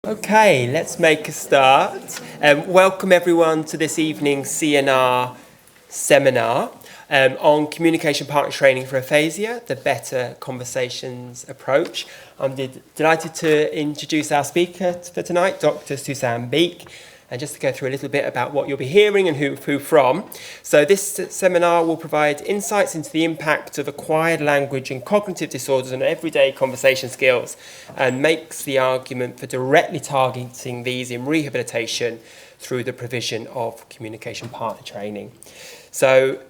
Okay, let's make a start. Welcome everyone to this evening's CNR seminar on communication partner training for aphasia, the Better Conversations approach. I'm delighted to introduce our speaker for tonight, Dr. Suzanne Beeke, and just to go through a little bit about what you'll be hearing and who from. So this seminar will provide insights into the impact of acquired language and cognitive disorders on everyday conversation skills, and makes the argument for directly targeting these in rehabilitation through the provision of communication partner training. So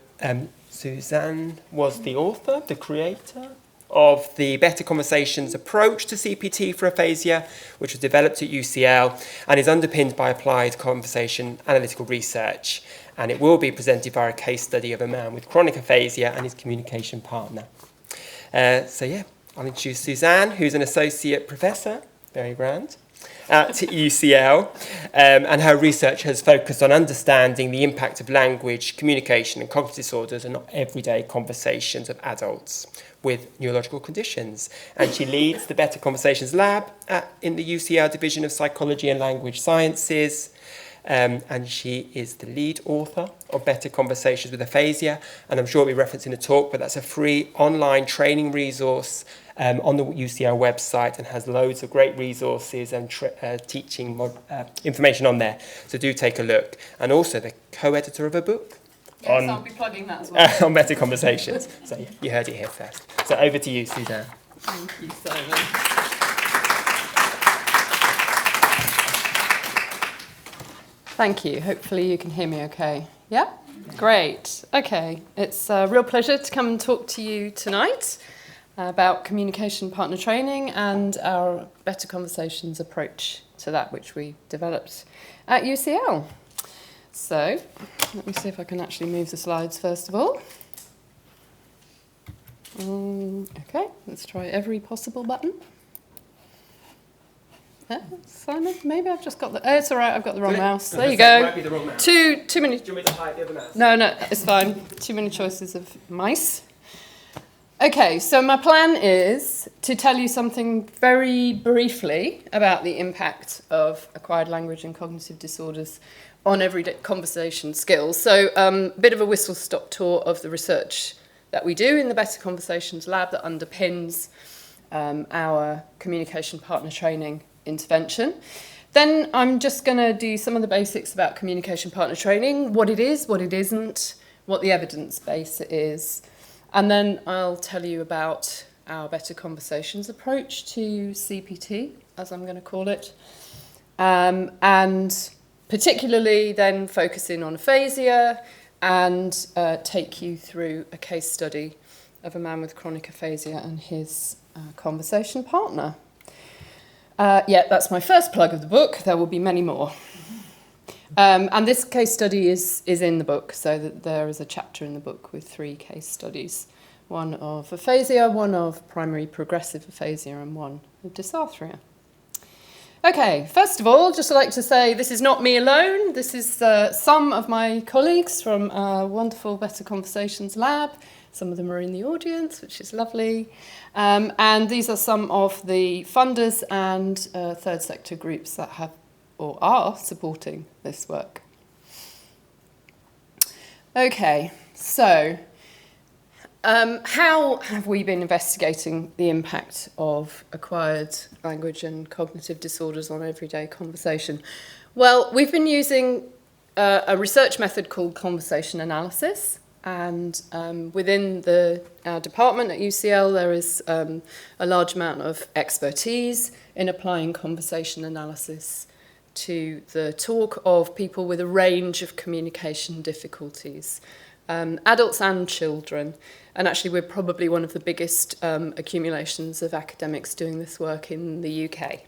Suzanne was the author, the creator of the Better Conversations approach to CPT for aphasia, which was developed at UCL and is underpinned by applied conversation analytical research. And it will be presented via a case study of a man with chronic aphasia and his communication partner. I'll introduce Suzanne, who's an associate professor, very grand, at UCL, and her research has focused on understanding the impact of language, communication and cognitive disorders on everyday conversations of adults with neurological conditions. And she leads the Better Conversations Lab in the UCL Division of Psychology and Language Sciences, and she is the lead author of Better Conversations with Aphasia, and I'm sure it'll be referenced in the talk, but that's a free online training resource on the UCL website and has loads of great resources and teaching information on there. So do take a look. And also the co-editor of a book. Yes, I'll be plugging that as well. On Better Conversations. So you heard it here first. So over to you, Suzanne. Thank you, Simon. Thank you. Hopefully you can hear me okay. Yeah? Great. Okay. It's a real pleasure to come and talk to you tonight about communication partner training and our Better Conversations approach to that, which we developed at UCL. So, let me see if I can actually move the slides first of all. Okay, let's try every possible button. Simon, maybe I've just got the... Oh, it's all right, I've got the wrong mouse. There you go. Might be the wrong mouse. Too many... Do you want me to hide the other mouse? No, it's fine. Too many choices of mice. Okay, so my plan is to tell you something very briefly about the impact of acquired language and cognitive disorders on everyday conversation skills. So a bit of a whistle-stop tour of the research that we do in the Better Conversations Lab that underpins our communication partner training intervention. Then I'm just going to do some of the basics about communication partner training, what it is, what it isn't, what the evidence base is. And then I'll tell you about our Better Conversations approach to CPT, as I'm going to call it, and particularly then focus in on aphasia and take you through a case study of a man with chronic aphasia and his conversation partner. That's my first plug of the book. There will be many more. And this case study is in the book, so that there is a chapter in the book with 3 case studies, one of aphasia, one of primary progressive aphasia, and one of dysarthria. Okay, first of all, just like to say this is not me alone. This is some of my colleagues from our wonderful Better Conversations Lab. Some of them are in the audience, which is lovely. And these are some of the funders and third sector groups that have or are supporting this work. Okay, so how have we been investigating the impact of acquired language and cognitive disorders on everyday conversation? Well, we've been using a research method called conversation analysis, and within our department at UCL there is a large amount of expertise in applying conversation analysis to the talk of people with a range of communication difficulties, adults and children. And actually we're probably one of the biggest accumulations of academics doing this work in the UK.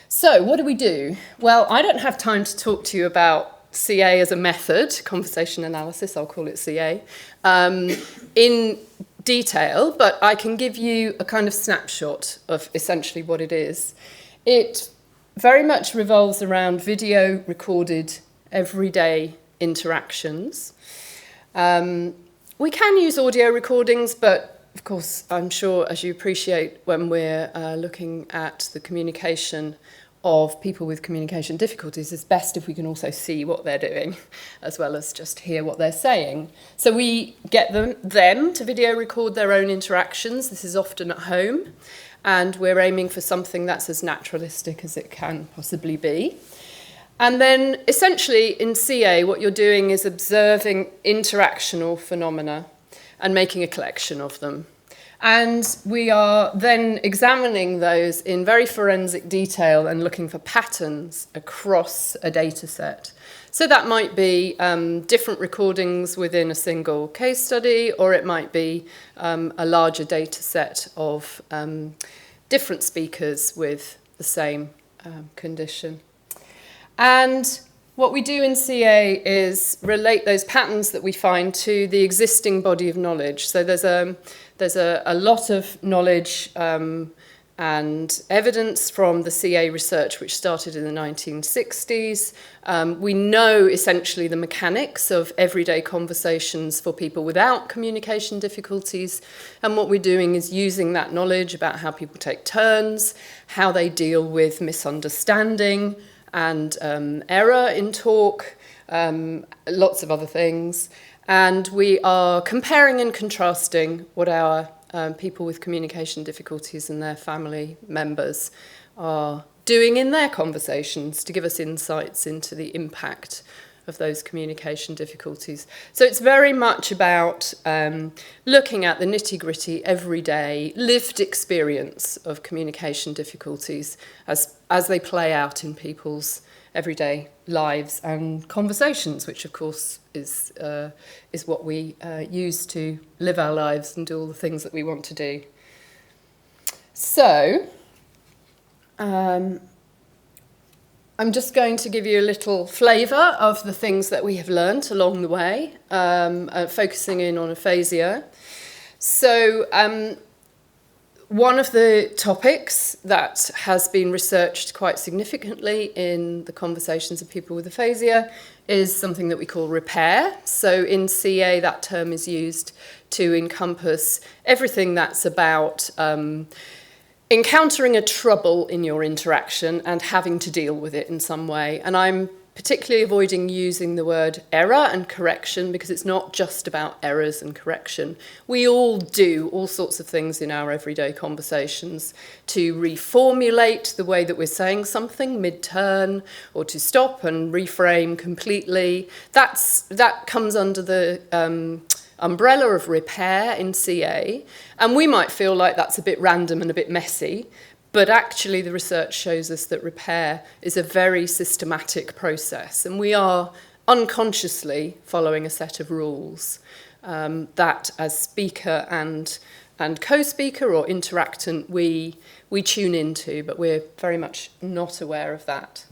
So what do? Well, I don't have time to talk to you about CA as a method, conversation analysis, I'll call it CA, in detail, but I can give you a kind of snapshot of essentially what it is. It very much revolves around video recorded everyday interactions. We can use audio recordings, but of course, I'm sure, as you appreciate, when we're looking at the communication of people with communication difficulties is best if we can also see what they're doing as well as just hear what they're saying. So we get them to video record their own interactions. This is often at home, and we're aiming for something that's as naturalistic as it can possibly be. And then essentially in CA, what you're doing is observing interactional phenomena and making a collection of them. And we are then examining those in very forensic detail and looking for patterns across a data set. So that might be different recordings within a single case study, or it might be a larger data set of different speakers with the same condition. And what we do in CA is relate those patterns that we find to the existing body of knowledge. So there's a lot of knowledge and evidence from the CA research, which started in the 1960s. We know essentially the mechanics of everyday conversations for people without communication difficulties. And what we're doing is using that knowledge about how people take turns, how they deal with misunderstanding, and error in talk, lots of other things. And we are comparing and contrasting what our people with communication difficulties and their family members are doing in their conversations to give us insights into the impact of those communication difficulties. So it's very much about looking at the nitty-gritty, everyday, lived experience of communication difficulties as they play out in people's everyday lives and conversations, which of course is what we use to live our lives and do all the things that we want to do. So, I'm just going to give you a little flavour of the things that we have learnt along the way, focusing in on aphasia. So one of the topics that has been researched quite significantly in the conversations of people with aphasia is something that we call repair. So in CA, that term is used to encompass everything that's about encountering a trouble in your interaction and having to deal with it in some way. And I'm particularly avoiding using the word error and correction because it's not just about errors and correction. We all do all sorts of things in our everyday conversations to reformulate the way that we're saying something mid-turn, or to stop and reframe completely. That comes under the umbrella of repair in CA, and we might feel like that's a bit random and a bit messy, but actually the research shows us that repair is a very systematic process, and we are unconsciously following a set of rules that as speaker and co-speaker or interactant we tune into, but we're very much not aware of that.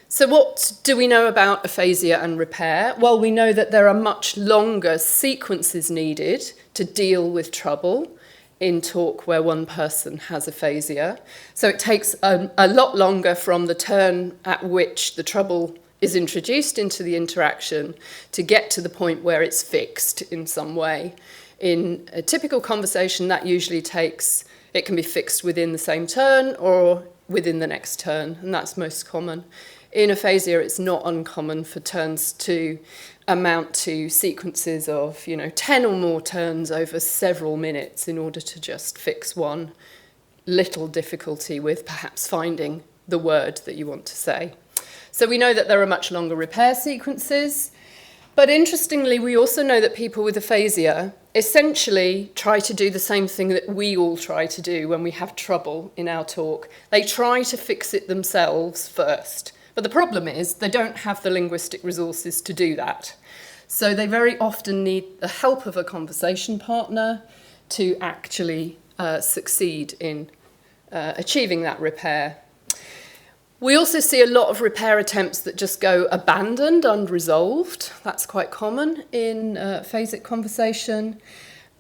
So what do we know about aphasia and repair? Well, we know that there are much longer sequences needed to deal with trouble in talk where one person has aphasia. So it takes a lot longer from the turn at which the trouble is introduced into the interaction to get to the point where it's fixed in some way. In a typical conversation, that usually takes, it can be fixed within the same turn or within the next turn, and that's most common. In aphasia, it's not uncommon for turns to amount to sequences of, 10 or more turns over several minutes in order to just fix one little difficulty with perhaps finding the word that you want to say. So we know that there are much longer repair sequences, but interestingly, we also know that people with aphasia essentially try to do the same thing that we all try to do when we have trouble in our talk. They try to fix it themselves first. But the problem is they don't have the linguistic resources to do that. So they very often need the help of a conversation partner to actually succeed in achieving that repair. We also see a lot of repair attempts that just go abandoned, unresolved. That's quite common in phasic conversation.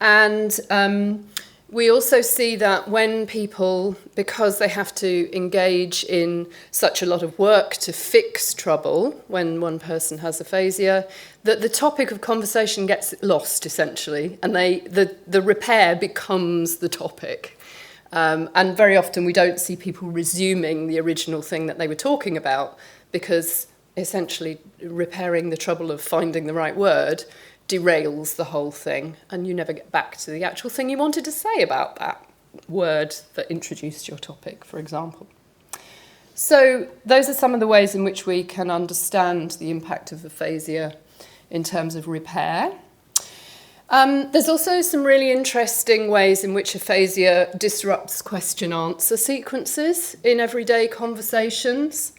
And we also see that when people, because they have to engage in such a lot of work to fix trouble when one person has aphasia, that the topic of conversation gets lost essentially, and the repair becomes the topic. And very often we don't see people resuming the original thing that they were talking about, because essentially repairing the trouble of finding the right word derails the whole thing, and you never get back to the actual thing you wanted to say about that word that introduced your topic, for example. So those are some of the ways in which we can understand the impact of aphasia in terms of repair. There's also some really interesting ways in which aphasia disrupts question-answer sequences in everyday conversations.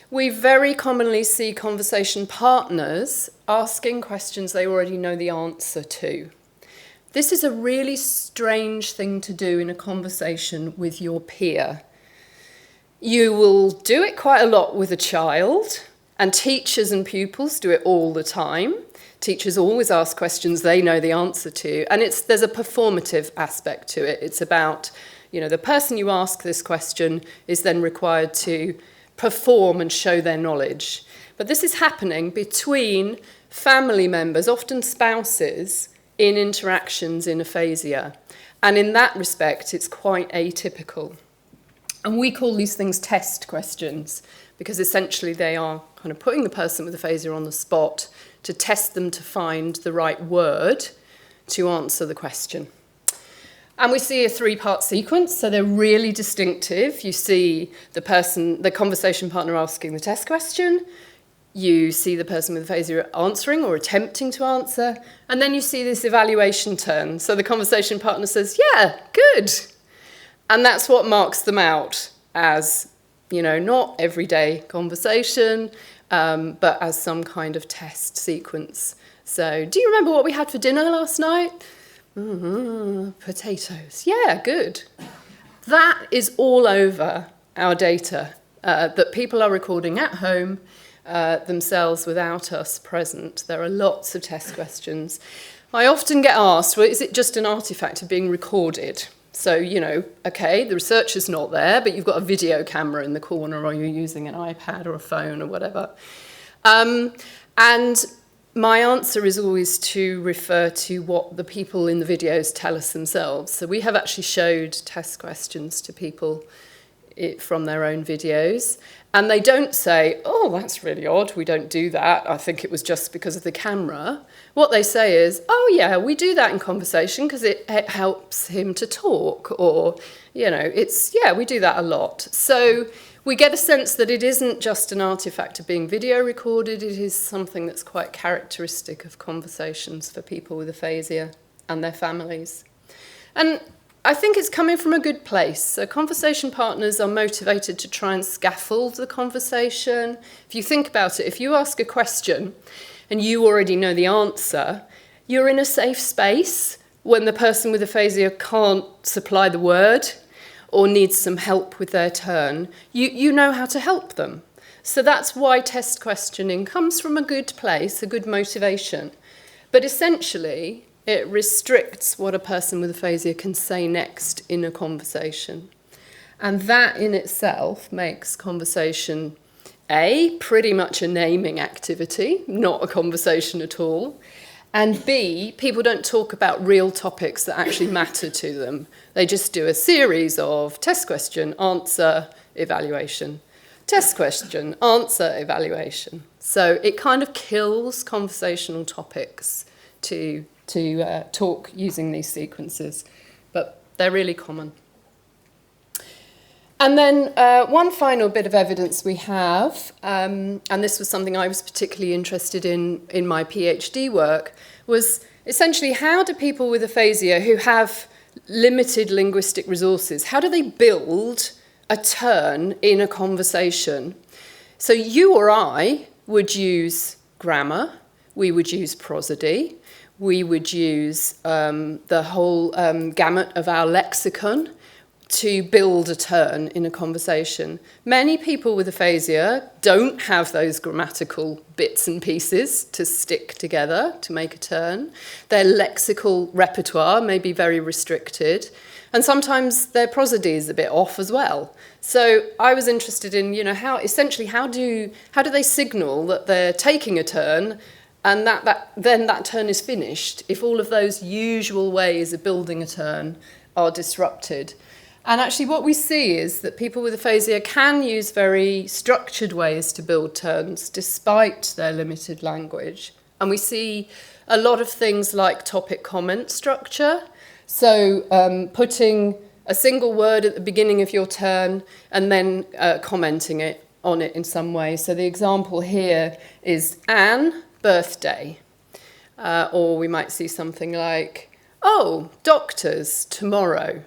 We very commonly see conversation partners asking questions they already know the answer to. This is a really strange thing to do in a conversation with your peer. You will do it quite a lot with a child, and teachers and pupils do it all the time. Teachers always ask questions they know the answer to, and there's a performative aspect to it. It's about, the person you ask this question is then required to perform and show their knowledge. But this is happening between family members, often spouses, in interactions in aphasia. And in that respect, it's quite atypical. And we call these things test questions, because essentially they are kind of putting the person with aphasia on the spot to test them to find the right word to answer the question. And we see a three-part sequence, so they're really distinctive. You see the conversation partner asking the test question, you see the person with aphasia answering or attempting to answer, and then you see this evaluation turn. So the conversation partner says, yeah, good. And that's what marks them out as, not everyday conversation, but as some kind of test sequence. So, do you remember what we had for dinner last night? Potatoes. Yeah, good. That is all over our data, that people are recording at home themselves without us present. There are lots of test questions. I often get asked, well, is it just an artifact of being recorded? So, okay, the researcher's not there, but you've got a video camera in the corner, or you're using an iPad or a phone or whatever. And my answer is always to refer to what the people in the videos tell us themselves. So we have actually showed test questions to people from their own videos, and they don't say, oh, that's really odd, we don't do that, I think it was just because of the camera. What they say is, oh yeah, we do that in conversation because it helps him to talk, or, we do that a lot. So we get a sense that it isn't just an artifact of being video recorded, it is something that's quite characteristic of conversations for people with aphasia and their families. And I think it's coming from a good place. So conversation partners are motivated to try and scaffold the conversation. If you think about it, if you ask a question and you already know the answer, you're in a safe space when the person with aphasia can't supply the word or needs some help with their turn. You know how to help them. So that's why test questioning comes from a good place, a good motivation. But essentially, it restricts what a person with aphasia can say next in a conversation. And that in itself makes conversation, A, pretty much a naming activity, not a conversation at all. And B, people don't talk about real topics that actually matter to them. They just do a series of test question, answer, evaluation. Test question, answer, evaluation. So it kind of kills conversational topics to talk using these sequences, but they're really common. And then one final bit of evidence we have, and this was something I was particularly interested in my PhD work, was essentially how do people with aphasia who have limited linguistic resources, how do they build a turn in a conversation? So you or I would use grammar, we would use prosody, we would use the whole gamut of our lexicon to build a turn in a conversation. Many people with aphasia don't have those grammatical bits and pieces to stick together to make a turn. Their lexical repertoire may be very restricted, and sometimes their prosody is a bit off as well. So I was interested in, how do they signal that they're taking a turn, and then that turn is finished if all of those usual ways of building a turn are disrupted. And actually what we see is that people with aphasia can use very structured ways to build turns despite their limited language. And we see a lot of things like topic comment structure. So putting a single word at the beginning of your turn and then commenting on it in some way. So the example here is Anne, birthday. Or we might see something like, oh, doctors, tomorrow.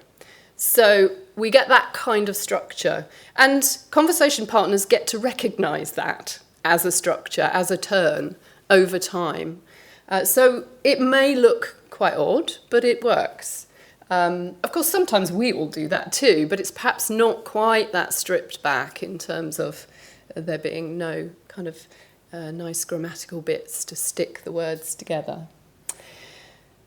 So we get that kind of structure. And conversation partners get to recognise that as a structure, as a turn over time. So it may look quite odd, but it works. Of course, sometimes we will do that too, but it's perhaps not quite that stripped back in terms of there being no kind of nice grammatical bits to stick the words together.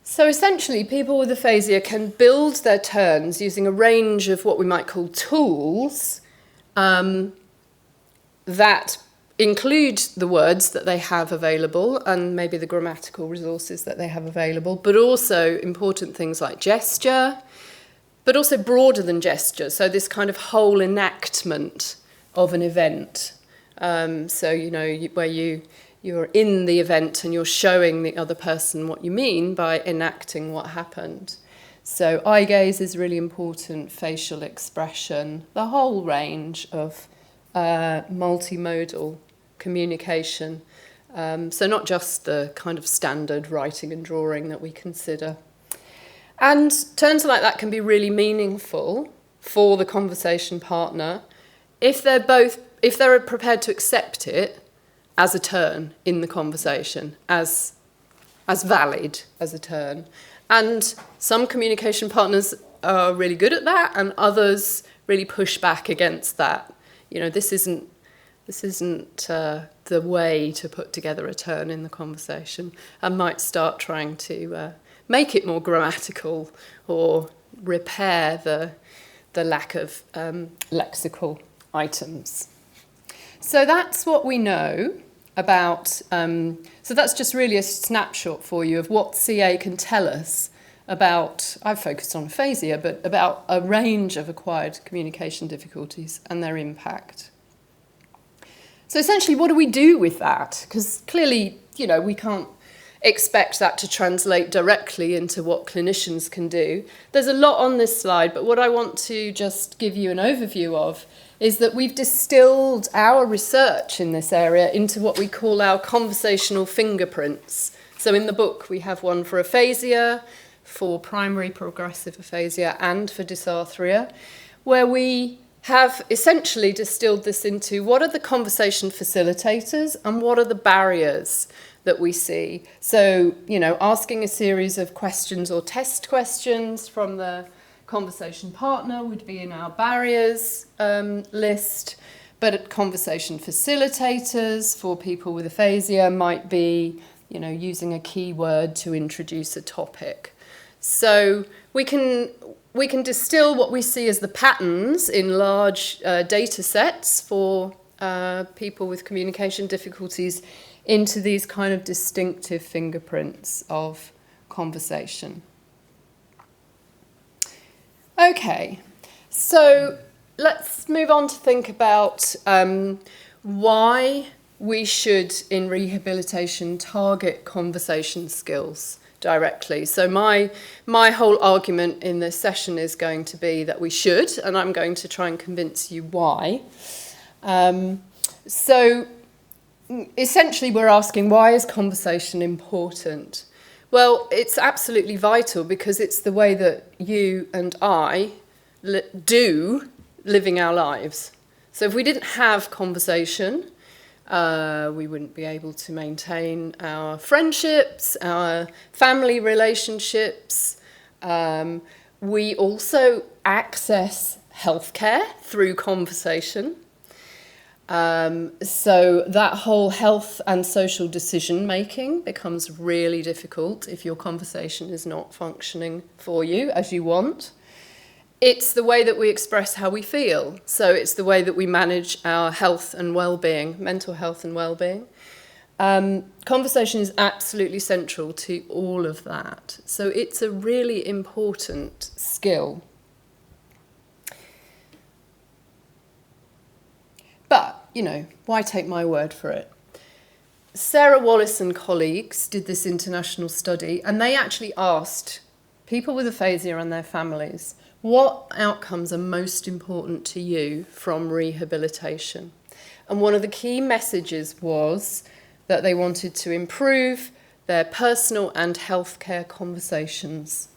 So essentially, people with aphasia can build their turns using a range of what we might call tools that include the words that they have available and maybe the grammatical resources that they have available, but also important things like gesture, but also broader than gesture. So this kind of whole enactment of an event. So, you know, where you're in the event and you're showing the other person what you mean by enacting what happened. So eye gaze is really important, facial expression, the whole range of multimodal communication. So not just the kind of standard writing and drawing that we consider. And turns like that can be really meaningful for the conversation partner if they're prepared to accept it as a turn in the conversation, as valid as a turn. And some communication partners are really good at that, and others really push back against that. You know, this isn't the way to put together a turn in the conversation, and might start trying to make it more grammatical or repair the lack of lexical items. So that's what we know about, so that's just really a snapshot for you of what CA can tell us about, I've focused on aphasia, but about a range of acquired communication difficulties and their impact. So essentially, what do we do with that? Because clearly, you know, we can't expect that to translate directly into what clinicians can do. There's a lot on this slide, but what I want to just give you an overview of is that we've distilled our research in this area into what we call our conversational fingerprints. So in the book, we have one for aphasia, for primary progressive aphasia, and for dysarthria, where we have essentially distilled this into what are the conversation facilitators and what are the barriers that we see. So, you know, asking a series of questions or test questions from the conversation partner would be in our barriers list, but conversation facilitators for people with aphasia might be, you know, using a keyword to introduce a topic. So we can distill what we see as the patterns in large data sets for people with communication difficulties into these kind of distinctive fingerprints of conversation. Okay, so let's move on to think about why we should, in rehabilitation, target conversation skills directly. So my whole argument in this session is going to be that we should, and I'm going to try and convince you why. So essentially we're asking, why is conversation important? Well, it's absolutely vital because it's the way that you and I do living our lives. So if we didn't have conversation, we wouldn't be able to maintain our friendships, our family relationships. We also access healthcare through conversation. So that whole health and social decision making becomes really difficult if your conversation is not functioning for you as you want. It's the way that we express how we feel. So it's the way that we manage our health and well-being, mental health and well-being. Conversation is absolutely central to all of that. So it's a really important skill. But, you know, why take my word for it? Sarah Wallace and colleagues did this international study, and they actually asked people with aphasia and their families, what outcomes are most important to you from rehabilitation? And one of the key messages was that they wanted to improve their personal and healthcare conversations.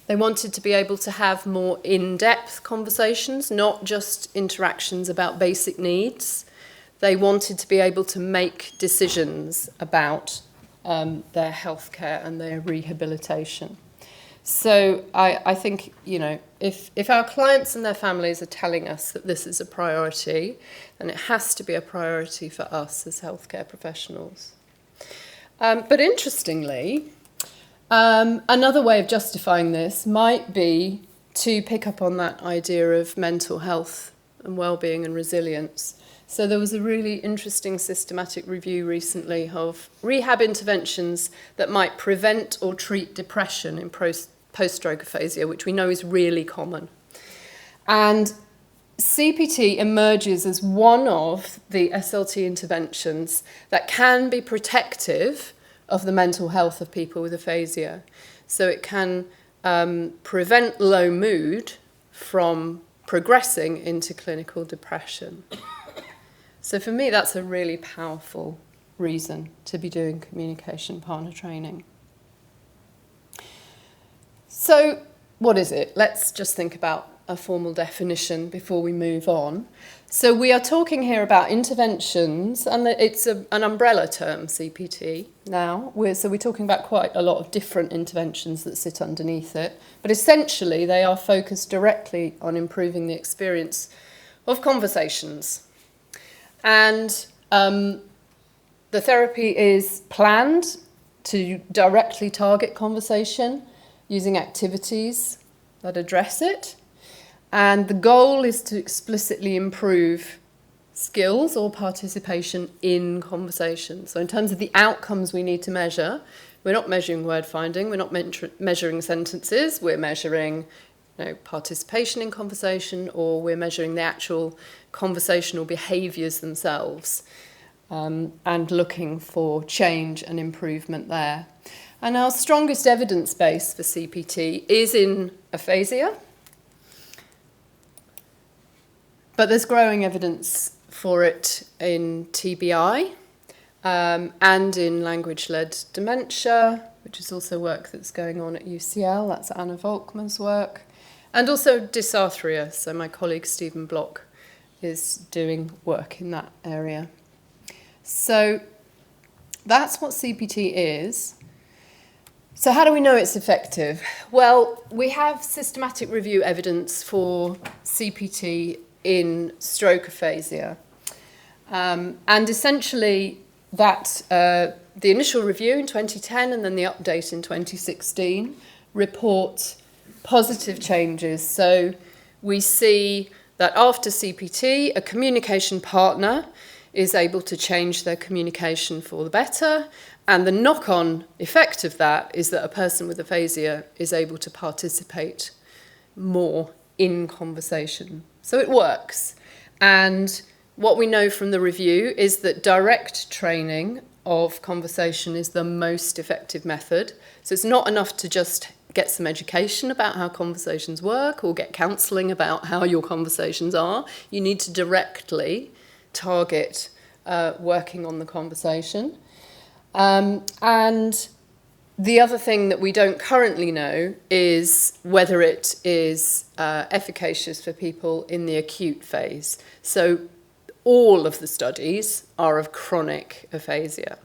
They wanted to be able to have more in-depth conversations, not just interactions about basic needs. They wanted to be able to make decisions about their healthcare and their rehabilitation. So I think, you know, if our clients and their families are telling us that this is a priority, then it has to be a priority for us as healthcare professionals. But interestingly, another way of justifying this might be to pick up on that idea of mental health and well-being and resilience. So there was a really interesting systematic review recently of rehab interventions that might prevent or treat depression in post-stroke aphasia, which we know is really common. And CPT emerges as one of the SLT interventions that can be protective of the mental health of people with aphasia. So it can prevent low mood from progressing into clinical depression. So for me, that's a really powerful reason to be doing communication partner training. So what is it? Let's just think about a formal definition before we move on. So we are talking here about interventions, and it's an umbrella term, CPT, now. So we're talking about quite a lot of different interventions that sit underneath it. But essentially, they are focused directly on improving the experience of conversations. And the therapy is planned to directly target conversation using activities that address it. And the goal is to explicitly improve skills or participation in conversation. So in terms of the outcomes we need to measure, we're not measuring word finding, we're not measuring sentences, we're measuring participation in conversation, or we're measuring the actual conversational behaviours themselves and looking for change and improvement there. And our strongest evidence base for CPT is in aphasia, but there's growing evidence for it in TBI and in language-led dementia, which is also work that's going on at UCL. That's Anna Volkmann's work. And also dysarthria. So my colleague Stephen Block is doing work in that area. So that's what CPT is. So how do we know it's effective? Well, we have systematic review evidence for CPT in stroke aphasia. And essentially that the initial review in 2010 and then the update in 2016 report positive changes. So we see that after CPT, a communication partner is able to change their communication for the better, and the knock-on effect of that is that a person with aphasia is able to participate more in conversation. So it works. And what we know from the review is that direct training of conversation is the most effective method. So it's not enough to just get some education about how conversations work or get counselling about how your conversations are. You need to directly target working on the conversation. And the other thing that we don't currently know is whether it is efficacious for people in the acute phase. So all of the studies are of chronic aphasia.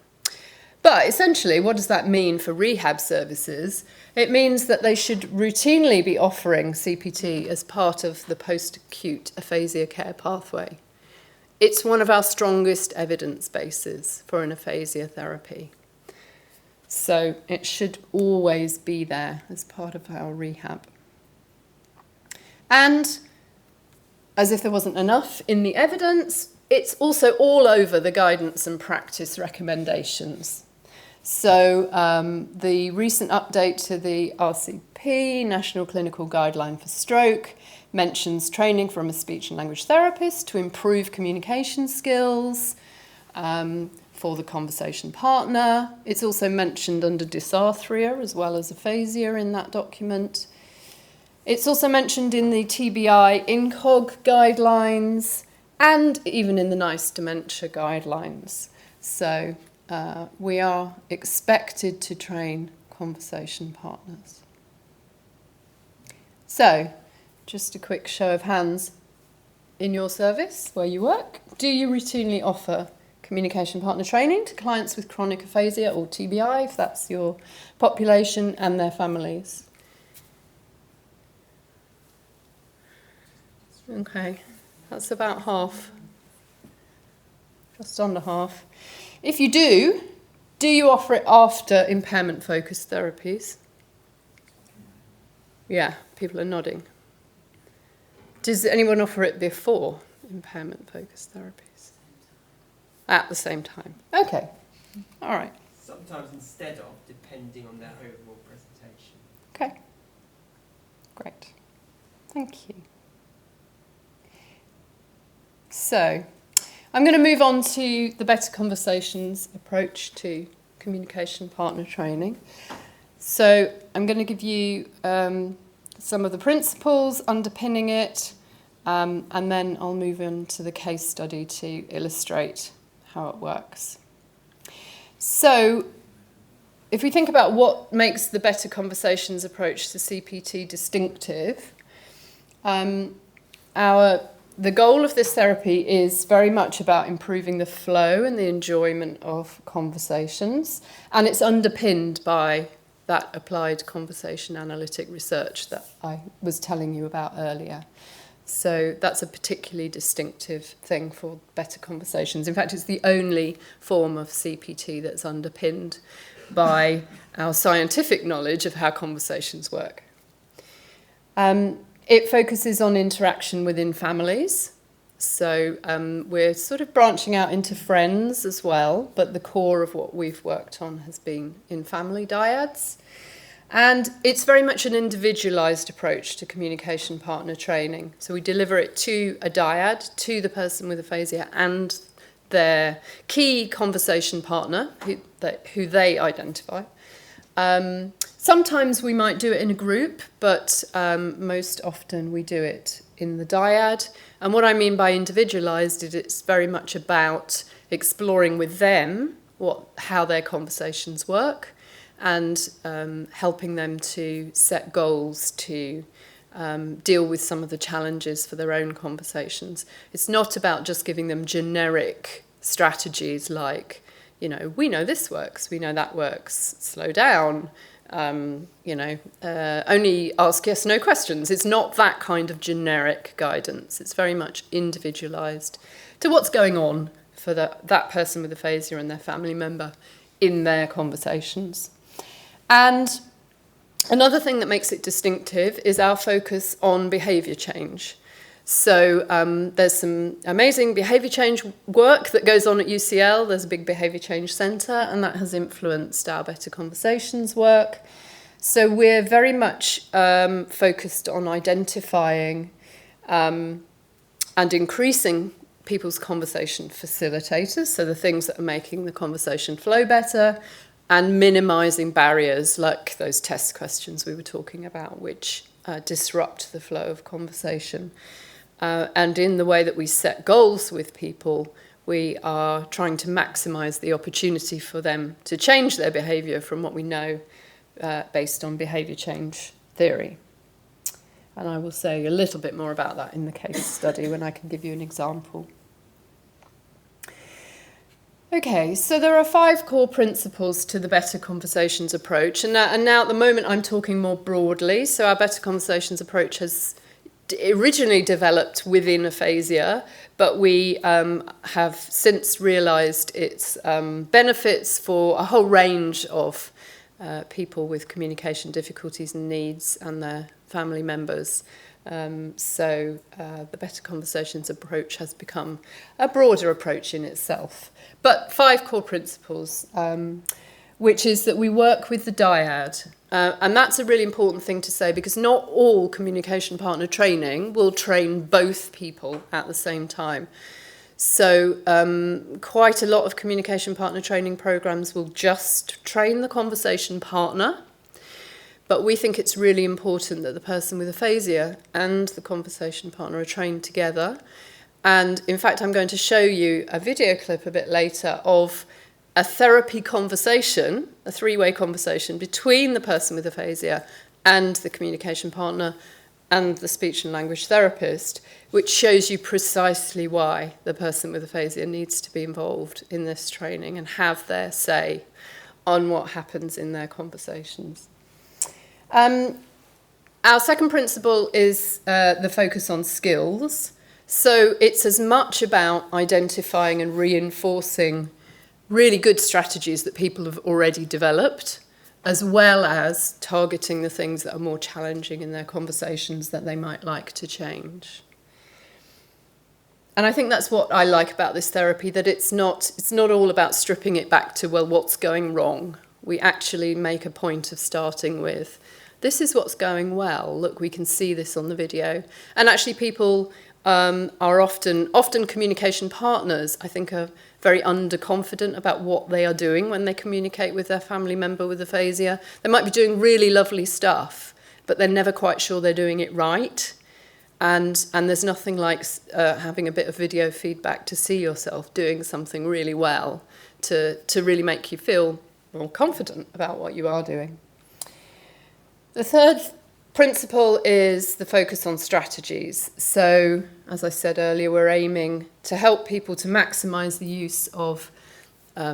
But essentially, what does that mean for rehab services? It means that they should routinely be offering CPT as part of the post-acute aphasia care pathway. It's one of our strongest evidence bases for an aphasia therapy. So it should always be there as part of our rehab. And as if there wasn't enough in the evidence, it's also all over the guidance and practice recommendations. So the recent update to the RCP, National Clinical Guideline for Stroke, mentions training from a speech and language therapist to improve communication skills for the conversation partner. It's also mentioned under dysarthria as well as aphasia in that document. It's also mentioned in the TBI INCOG guidelines and even in the NICE dementia guidelines. So we are expected to train conversation partners. So, just a quick show of hands. In your service, where you work, do you routinely offer communication partner training to clients with chronic aphasia or TBI, if that's your population, and their families? Okay, that's about half. Just under half. If you do you offer it after impairment-focused therapies? Yeah, people are nodding. Does anyone offer it before impairment-focused therapies? At the same time. Okay, all right. Sometimes instead of, depending on their overall presentation. Okay, great. Thank you. So, I'm going to move on to the Better Conversations approach to communication partner training. So I'm going to give you some of the principles underpinning it, and then I'll move on to the case study to illustrate how it works. So if we think about what makes the Better Conversations approach to CPT distinctive, the goal of this therapy is very much about improving the flow and the enjoyment of conversations, and it's underpinned by that applied conversation analytic research that I was telling you about earlier. So that's a particularly distinctive thing for Better Conversations. In fact, it's the only form of CPT that's underpinned by our scientific knowledge of how conversations work. It focuses on interaction within families. So we're sort of branching out into friends as well, but the core of what we've worked on has been in family dyads. And it's very much an individualised approach to communication partner training. So we deliver it to a dyad, to the person with aphasia and their key conversation partner, who they identify. Sometimes we might do it in a group, but most often we do it in the dyad. And what I mean by individualised is it's very much about exploring with them how their conversations work and helping them to set goals to deal with some of the challenges for their own conversations. It's not about just giving them generic strategies like, we know this works, we know that works, slow down, only ask yes, no questions. It's not that kind of generic guidance. It's very much individualised to what's going on for that person with aphasia and their family member in their conversations. And another thing that makes it distinctive is our focus on behaviour change. So there's some amazing behaviour change work that goes on at UCL. There's a big behaviour change centre, and that has influenced our Better Conversations work. So we're very much focused on identifying and increasing people's conversation facilitators, so the things that are making the conversation flow better, and minimising barriers like those test questions we were talking about, which disrupt the flow of conversation. And in the way that we set goals with people, we are trying to maximise the opportunity for them to change their behaviour from what we know based on behaviour change theory. And I will say a little bit more about that in the case study when I can give you an example. Okay, so there are 5 core principles to the Better Conversations approach. And now at the moment I'm talking more broadly. So our Better Conversations approach has originally developed within aphasia, but we have since realised its benefits for a whole range of people with communication difficulties and needs and their family members. The Better Conversations approach has become a broader approach in itself. But 5 core principles, which is that we work with the dyad. And that's a really important thing to say, because not all communication partner training will train both people at the same time. So quite a lot of communication partner training programs will just train the conversation partner. But we think it's really important that the person with aphasia and the conversation partner are trained together. And in fact, I'm going to show you a video clip a bit later of a therapy conversation, a 3-way conversation between the person with aphasia and the communication partner and the speech and language therapist, which shows you precisely why the person with aphasia needs to be involved in this training and have their say on what happens in their conversations. Our second principle is the focus on skills. So it's as much about identifying and reinforcing really good strategies that people have already developed, as well as targeting the things that are more challenging in their conversations that they might like to change. And I think that's what I like about this therapy, that it's not all about stripping it back to, well, what's going wrong? We actually make a point of starting with, this is what's going well. Look, we can see this on the video. And actually people are often communication partners, I think, are very underconfident about what they are doing when they communicate with their family member with aphasia. They might be doing really lovely stuff, but they're never quite sure they're doing it right. And there's nothing like having a bit of video feedback to see yourself doing something really well to really make you feel more confident about what you are doing. The third principle is the focus on strategies. So, as I said earlier, we're aiming to help people to maximise the use of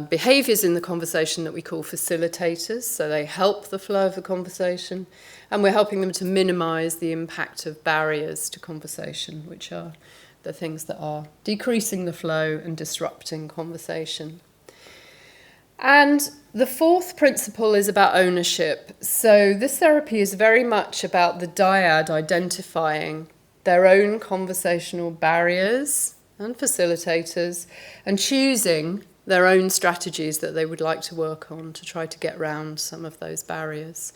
behaviours in the conversation that we call facilitators. So they help the flow of the conversation, and we're helping them to minimise the impact of barriers to conversation, which are the things that are decreasing the flow and disrupting conversation. And the fourth principle is about ownership. So this therapy is very much about the dyad identifying their own conversational barriers and facilitators and choosing their own strategies that they would like to work on to try to get around some of those barriers.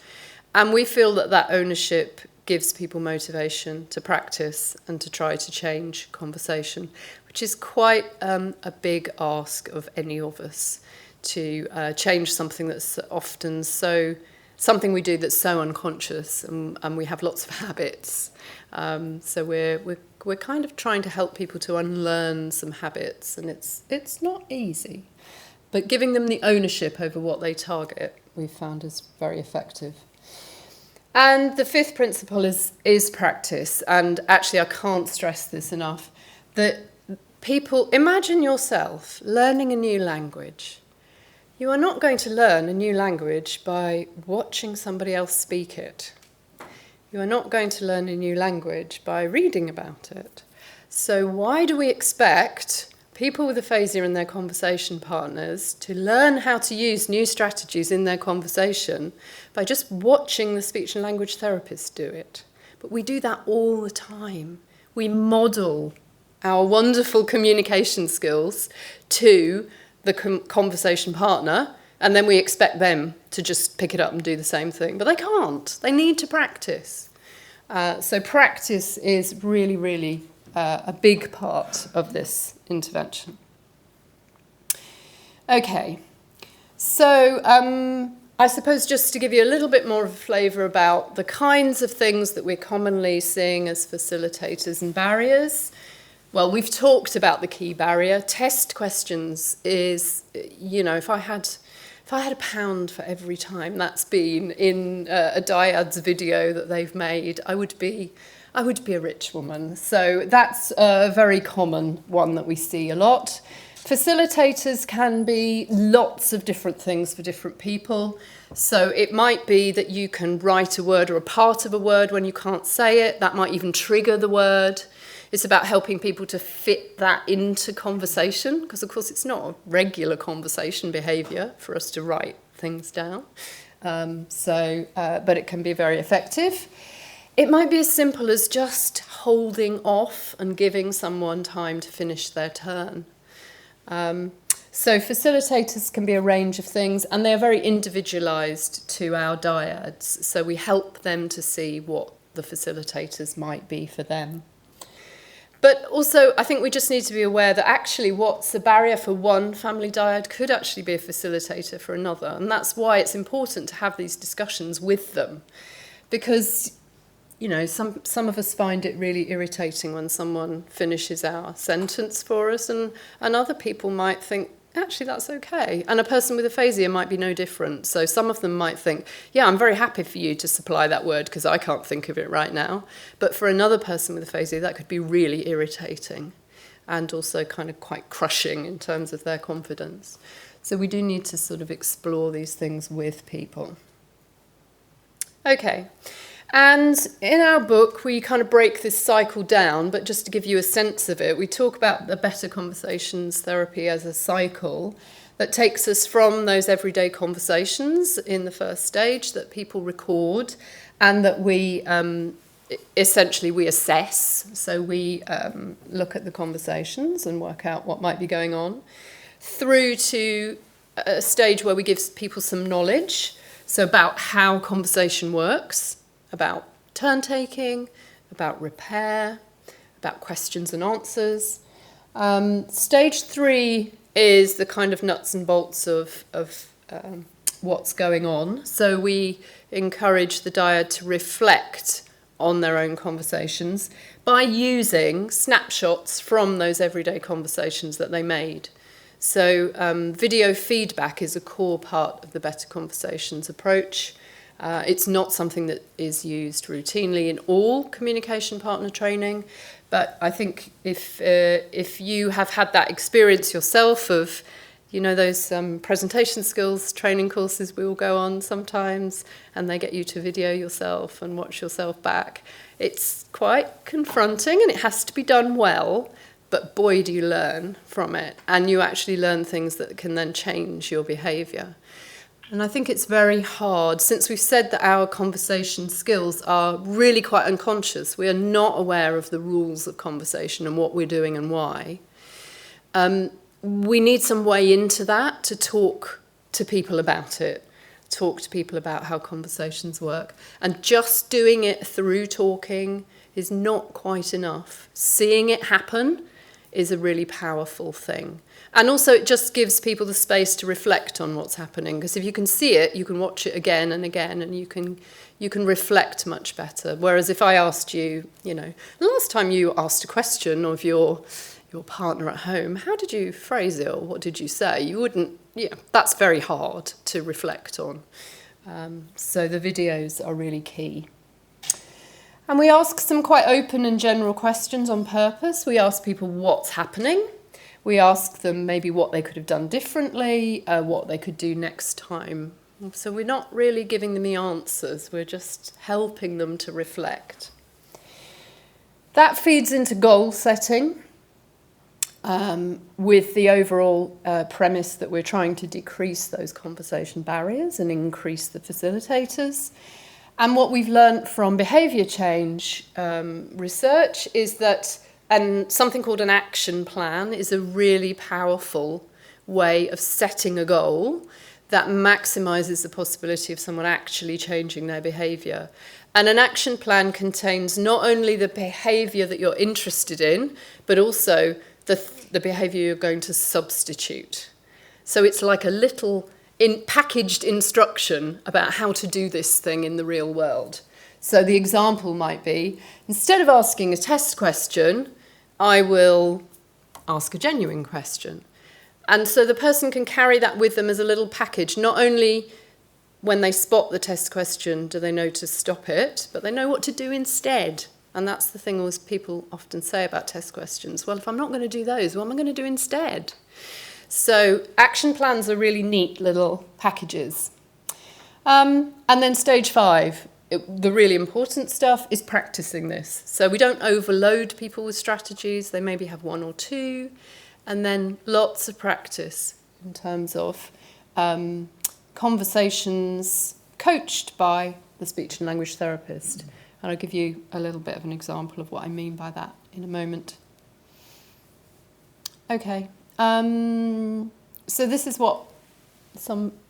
And we feel that that ownership gives people motivation to practice and to try to change conversation, which is quite a big ask of any of us, to change something that's often something we do that's so unconscious, and we have lots of habits. So we're kind of trying to help people to unlearn some habits, and it's not easy. But giving them the ownership over what they target, we've found is very effective. And the fifth principle is practice. And actually, I can't stress this enough, that people, imagine yourself learning a new language. You are not going to learn a new language by watching somebody else speak it. You are not going to learn a new language by reading about it. So why do we expect people with aphasia and their conversation partners to learn how to use new strategies in their conversation by just watching the speech and language therapist do it? But we do that all the time. We model our wonderful communication skills to the conversation partner, and then we expect them to just pick it up and do the same thing. But they can't. They need to practice. So practice is really, really a big part of this intervention. Okay, so I suppose just to give you a little bit more of a flavour about the kinds of things that we're commonly seeing as facilitators and barriers. Well, we've talked about the key barrier. Test questions is, if I had £1 for every time that's been in a dyad's video that they've made, I would be a rich woman. So that's a very common one that we see a lot. Facilitators can be lots of different things for different people. So it might be that you can write a word or a part of a word when you can't say it. That might even trigger the word. It's about helping people to fit that into conversation, because of course it's not a regular conversation behaviour for us to write things down. But it can be very effective. It might be as simple as just holding off and giving someone time to finish their turn. So facilitators can be a range of things, and they are very individualised to our dyads. So we help them to see what the facilitators might be for them. But also, I think we just need to be aware that actually what's a barrier for one family dyad could actually be a facilitator for another. And that's why it's important to have these discussions with them. Because, you know, some of us find it really irritating when someone finishes our sentence for us, and other people might think, actually, that's okay. And a person with aphasia might be no different. So some of them might think, yeah, I'm very happy for you to supply that word because I can't think of it right now. But for another person with aphasia, that could be really irritating and also kind of quite crushing in terms of their confidence. So we do need to sort of explore these things with people. Okay. And in our book, we kind of break this cycle down, but just to give you a sense of it, we talk about the Better Conversations therapy as a cycle that takes us from those everyday conversations in the first stage that people record and that we essentially we assess. So we look at the conversations and work out what might be going on, through to a stage where we give people some knowledge, so about how conversation works, about turn-taking, about repair, about questions and answers. Stage 3 is the kind of nuts and bolts of what's going on. So we encourage the dyad to reflect on their own conversations by using snapshots from those everyday conversations that they made. So video feedback is a core part of the Better Conversations approach. It's not something that is used routinely in all communication partner training, but I think if you have had that experience yourself of, you know, those presentation skills training courses we all go on sometimes, and they get you to video yourself and watch yourself back, it's quite confronting and it has to be done well, but boy do you learn from it, and you actually learn things that can then change your behaviour. And I think it's very hard, since we've said that our conversation skills are really quite unconscious. We are not aware of the rules of conversation and what we're doing and why. We need some way into that to talk to people about it, talk to people about how conversations work. And just doing it through talking is not quite enough. Seeing it happen is a really powerful thing. And also it just gives people the space to reflect on what's happening, because if you can see it, you can watch it again and again, and you can reflect much better. Whereas if I asked you, you know, the last time you asked a question of your partner at home, how did you phrase it or what did you say? You wouldn't, that's very hard to reflect on. So the videos are really key. And we ask some quite open and general questions on purpose. We ask people what's happening. We ask them maybe what they could have done differently, what they could do next time. So we're not really giving them the answers, we're just helping them to reflect. That feeds into goal setting, with the overall premise that we're trying to decrease those conversation barriers and increase the facilitators. And what we've learned from behaviour change research is that something called an action plan is a really powerful way of setting a goal that maximises the possibility of someone actually changing their behaviour. And an action plan contains not only the behaviour that you're interested in, but also the behaviour you're going to substitute. So it's like a little packaged instruction about how to do this thing in the real world. So the example might be, instead of asking a test question, I will ask a genuine question. And so the person can carry that with them as a little package. Not only when they spot the test question do they know to stop it, but they know what to do instead. And that's the thing people often say about test questions. Well, if I'm not going to do those, what am I going to do instead? So action plans are really neat little packages. And then stage 5, the really important stuff is practicing this. So we don't overload people with strategies. They maybe have 1 or 2. And then lots of practice in terms of conversations coached by the speech and language therapist. And I'll give you a little bit of an example of what I mean by that in a moment. Okay, so this is what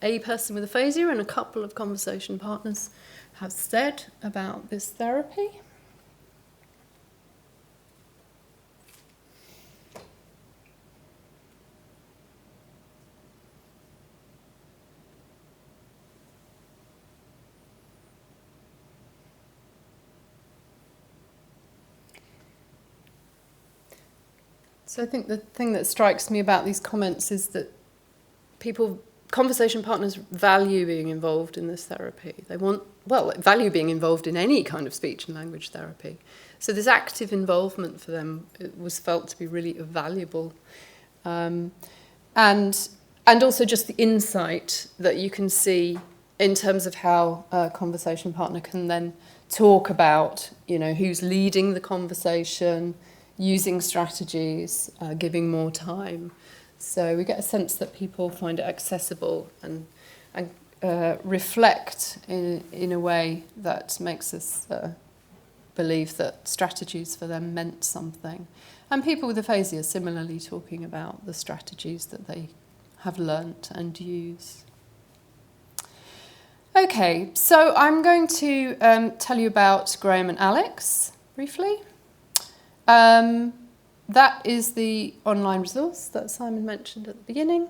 a person with aphasia and a couple of conversation partners have said about this therapy. So I think the thing that strikes me about these comments is that conversation partners value being involved in this therapy. They value being involved in any kind of speech and language therapy. So this active involvement for them was felt to be really valuable. And also just the insight that you can see in terms of how a conversation partner can then talk about, who's leading the conversation, using strategies, giving more time. So we get a sense that people find it accessible and reflect in a way that makes us believe that strategies for them meant something. And people with aphasia similarly talking about the strategies that they have learnt and use. Okay, so I'm going to tell you about Graham and Alex briefly. That is the online resource that Simon mentioned at the beginning,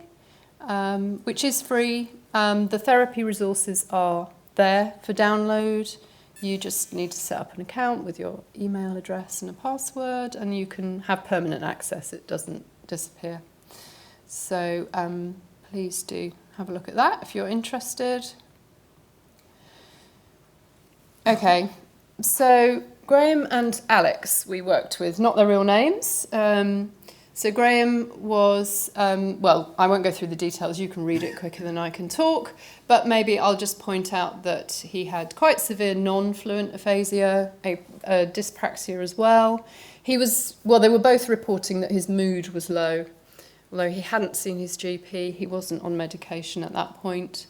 which is free. The therapy resources are there for download. You just need to set up an account with your email address and a password, and you can have permanent access. It doesn't disappear. So please do have a look at that if you're interested. Okay, so Graham and Alex we worked with, not their real names. So Graham was, I won't go through the details, you can read it quicker than I can talk, but maybe I'll just point out that he had quite severe non-fluent aphasia, a dyspraxia as well. They were both reporting that his mood was low. Although he hadn't seen his GP, he wasn't on medication at that point.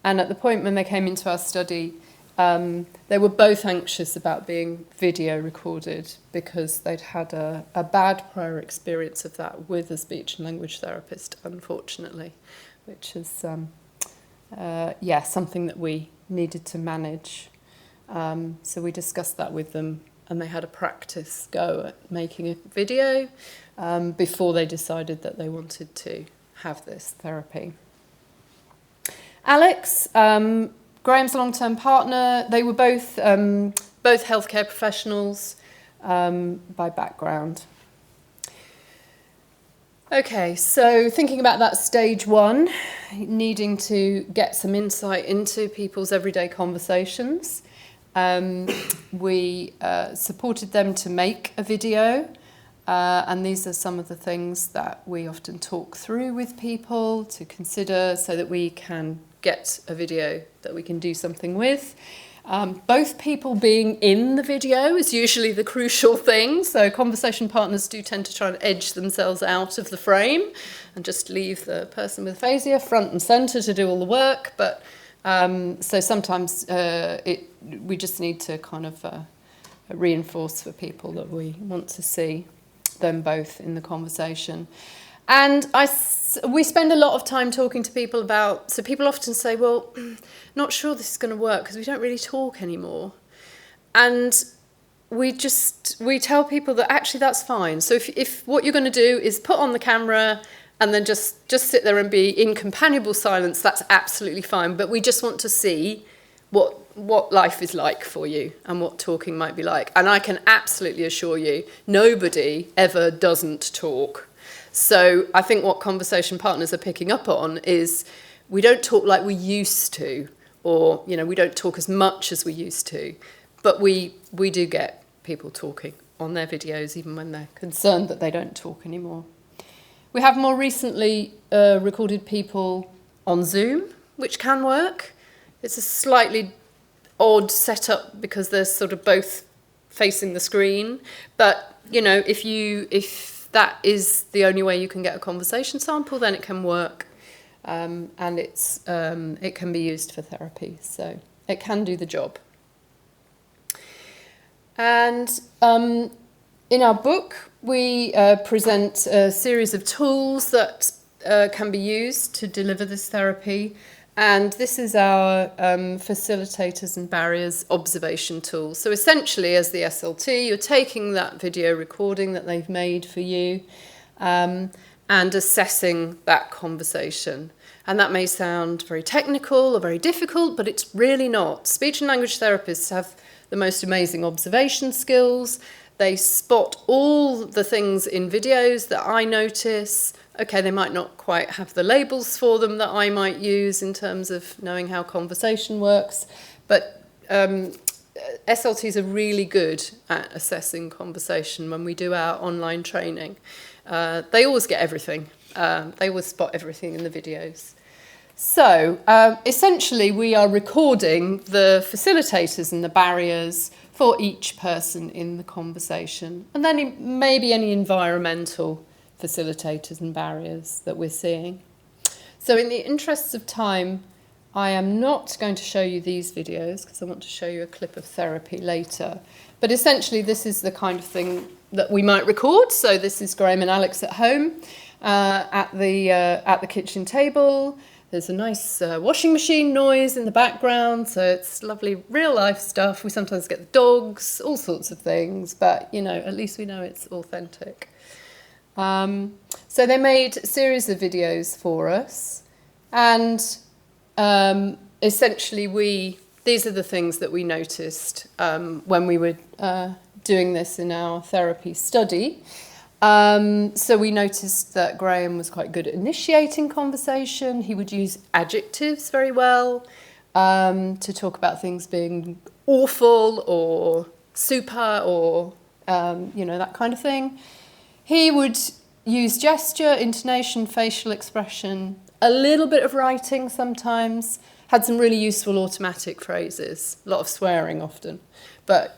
And at the point when they came into our study, they were both anxious about being video recorded because they'd had a bad prior experience of that with a speech and language therapist, unfortunately, which is something that we needed to manage. So we discussed that with them, and they had a practice go at making a video before they decided that they wanted to have this therapy. Alex, Graham's long-term partner, they were both healthcare professionals by background. Okay, so thinking about that stage one, needing to get some insight into people's everyday conversations, we supported them to make a video, and these are some of the things that we often talk through with people to consider so that we can get a video that we can do something with. Both people being in the video is usually the crucial thing, so conversation partners do tend to try and edge themselves out of the frame and just leave the person with aphasia front and centre to do all the work, but so sometimes we just need to kind of reinforce for people that we want to see them both in the conversation. And we spend a lot of time talking to people about, so people often say, well, not sure this is going to work because we don't really talk anymore. And we tell people that actually that's fine. So if what you're going to do is put on the camera and then just sit there and be in companionable silence, that's absolutely fine. But we just want to see what life is like for you and what talking might be like. And I can absolutely assure you, nobody ever doesn't talk. So I think what conversation partners are picking up on is we don't talk like we used to, or we don't talk as much as we used to, but we do get people talking on their videos even when they're concerned that they don't talk anymore. We have more recently recorded people on Zoom, which can work. It's a slightly odd setup because they're sort of both facing the screen, but if that is the only way you can get a conversation sample, then it can work, and it can be used for therapy, so it can do the job. And in our book, we present a series of tools that can be used to deliver this therapy. And this is our facilitators and barriers observation tool. So essentially, as the SLT, you're taking that video recording that they've made for you and assessing that conversation. And that may sound very technical or very difficult, but it's really not. Speech and language therapists have the most amazing observation skills. They spot all the things in videos that I notice. Okay, they might not quite have the labels for them that I might use in terms of knowing how conversation works, but SLTs are really good at assessing conversation when we do our online training. They always get everything. They always spot everything in the videos. So essentially we are recording the facilitators and the barriers for each person in the conversation, and then maybe any environmental facilitators and barriers that we're seeing. So in the interests of time, I am not going to show you these videos because I want to show you a clip of therapy later. But essentially this is the kind of thing that we might record. So this is Graham and Alex at home at the kitchen table. There's a nice washing machine noise in the background, so it's lovely real life stuff. We sometimes get the dogs, all sorts of things, but you know, at least we know it's authentic. So they made a series of videos for us, and essentially these are the things that we noticed when we were doing this in our therapy study. So we noticed that Graham was quite good at initiating conversation. He would use adjectives very well to talk about things being awful or super or, you know, that kind of thing. He would use gesture, intonation, facial expression, a little bit of writing sometimes, had some really useful automatic phrases, a lot of swearing often, but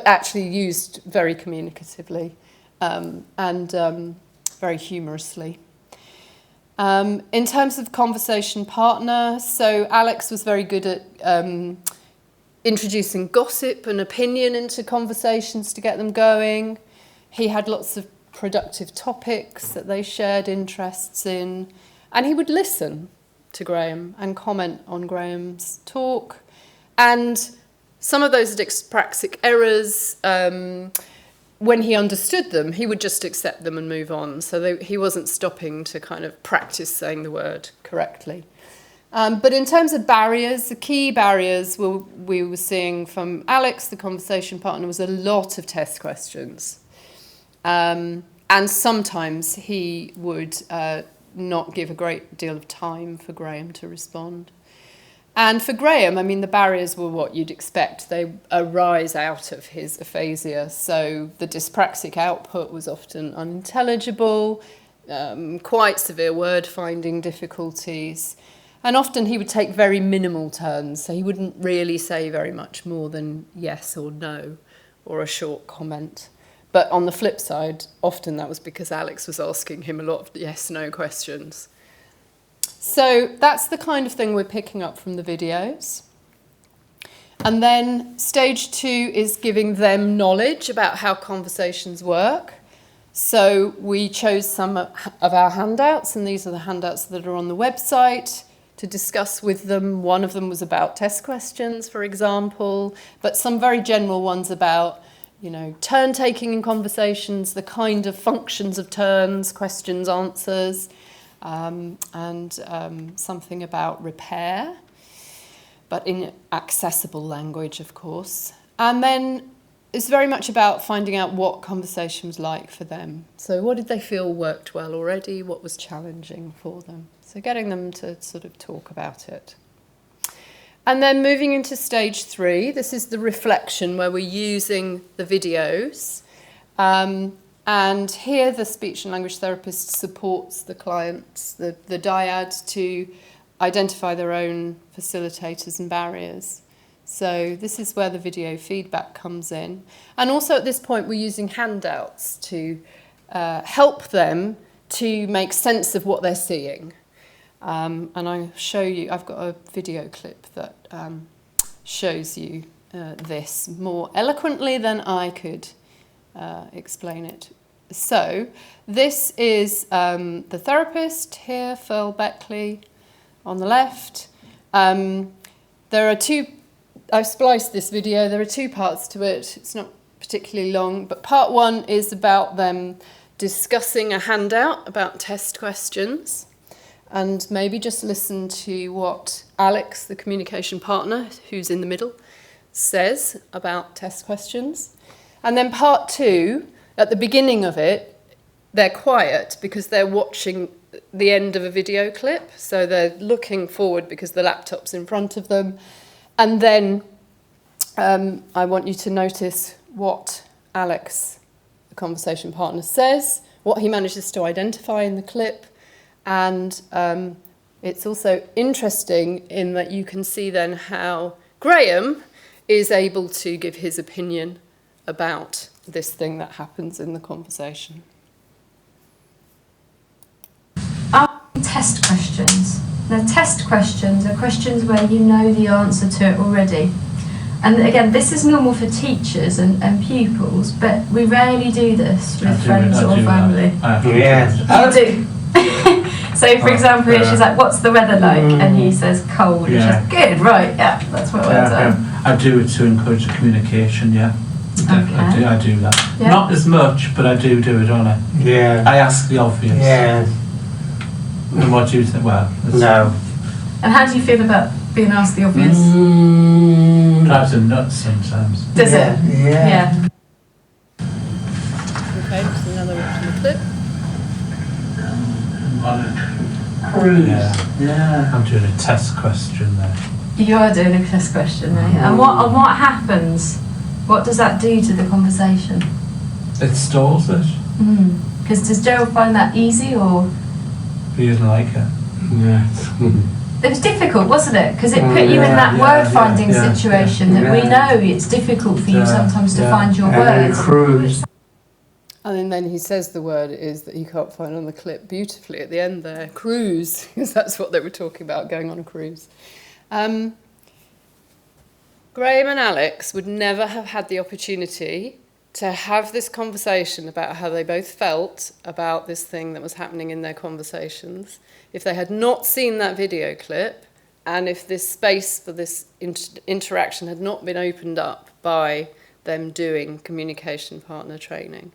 actually used very communicatively and very humorously. In terms of conversation partner, so Alex was very good at introducing gossip and opinion into conversations to get them going. He had lots of productive topics that they shared interests in, and he would listen to Graham and comment on Graham's talk. And some of those dyspraxic errors, when he understood them, he would just accept them and move on. So he wasn't stopping to kind of practice saying the word correctly. But in terms of barriers, the key barriers we were seeing from Alex, the conversation partner, was a lot of test questions. And sometimes he would not give a great deal of time for Graham to respond. And for Graham, I mean, the barriers were what you'd expect. They arise out of his aphasia. So the dyspraxic output was often unintelligible, quite severe word-finding difficulties. And often he would take very minimal turns. So he wouldn't really say very much more than yes or no, or a short comment. But on the flip side, often that was because Alex was asking him a lot of yes-no questions. So that's the kind of thing we're picking up from the videos. And then stage 2 is giving them knowledge about how conversations work. So we chose some of our handouts, and these are the handouts that are on the website to discuss with them. One of them was about test questions, for example, but some very general ones about, you know, turn taking in conversations, the kind of functions of turns, questions, answers, and something about repair, but in accessible language, of course. And then it's very much about finding out what conversation was like for them. So what did they feel worked well already? What was challenging for them? So getting them to sort of talk about it. And then moving into stage 3, this is the reflection where we're using the videos. And here the speech and language therapist supports the clients, the dyad, to identify their own facilitators and barriers. So this is where the video feedback comes in. And also at this point we're using handouts to help them to make sense of what they're seeing. And I'll show you, I've got a video clip that shows you this more eloquently than I could explain it. So this is the therapist here, Phil Beckley, on the left. There are two, I've spliced this video, there are two parts to it. It's not particularly long, but part one is about them discussing a handout about test questions, and maybe just listen to what Alex, the communication partner, who's in the middle, says about test questions. And then part two, at the beginning of it, they're quiet because they're watching the end of a video clip. So they're looking forward because the laptop's in front of them. And then I want you to notice what Alex, the conversation partner, says, what he manages to identify in the clip. And it's also interesting in that you can see then how Graham is able to give his opinion about this thing that happens in the conversation. Test questions. Now, test questions are questions where you know the answer to it already. And again, this is normal for teachers and pupils, but we rarely do this with friends or family. Yeah. You do. So, for example, she's like, "What's the weather like?" And he says, "Cold." Yeah. And she's good, right? Yeah, that's what we're doing. I do it to encourage the communication. Yeah. Okay. I do that. Yeah. Not as much, but I do it, don't I? Yeah. I ask the obvious. Yeah. And what do you think? Well, No. And how do you feel about being asked the obvious? Drives them nuts sometimes. Does it? Yeah. Yeah. Okay, just another one from the clip. Cruise. Yeah. I'm doing a test question there. You are doing a test question, right? And what happens? What does that do to the conversation? It stalls it. Because does Gerald find that easy, or He doesn't like it. Yeah. it was difficult, wasn't it? Because it put you in that word-finding situation that we know it's difficult for you sometimes to find your words. Cruise. And then he says the word is that he can't find on the clip beautifully at the end there, cruise, because that's what they were talking about, going on a cruise. Graham and Alex would never have had the opportunity to have this conversation about how they both felt about this thing that was happening in their conversations if they had not seen that video clip, and if this space for this interaction had not been opened up by them doing communication partner training.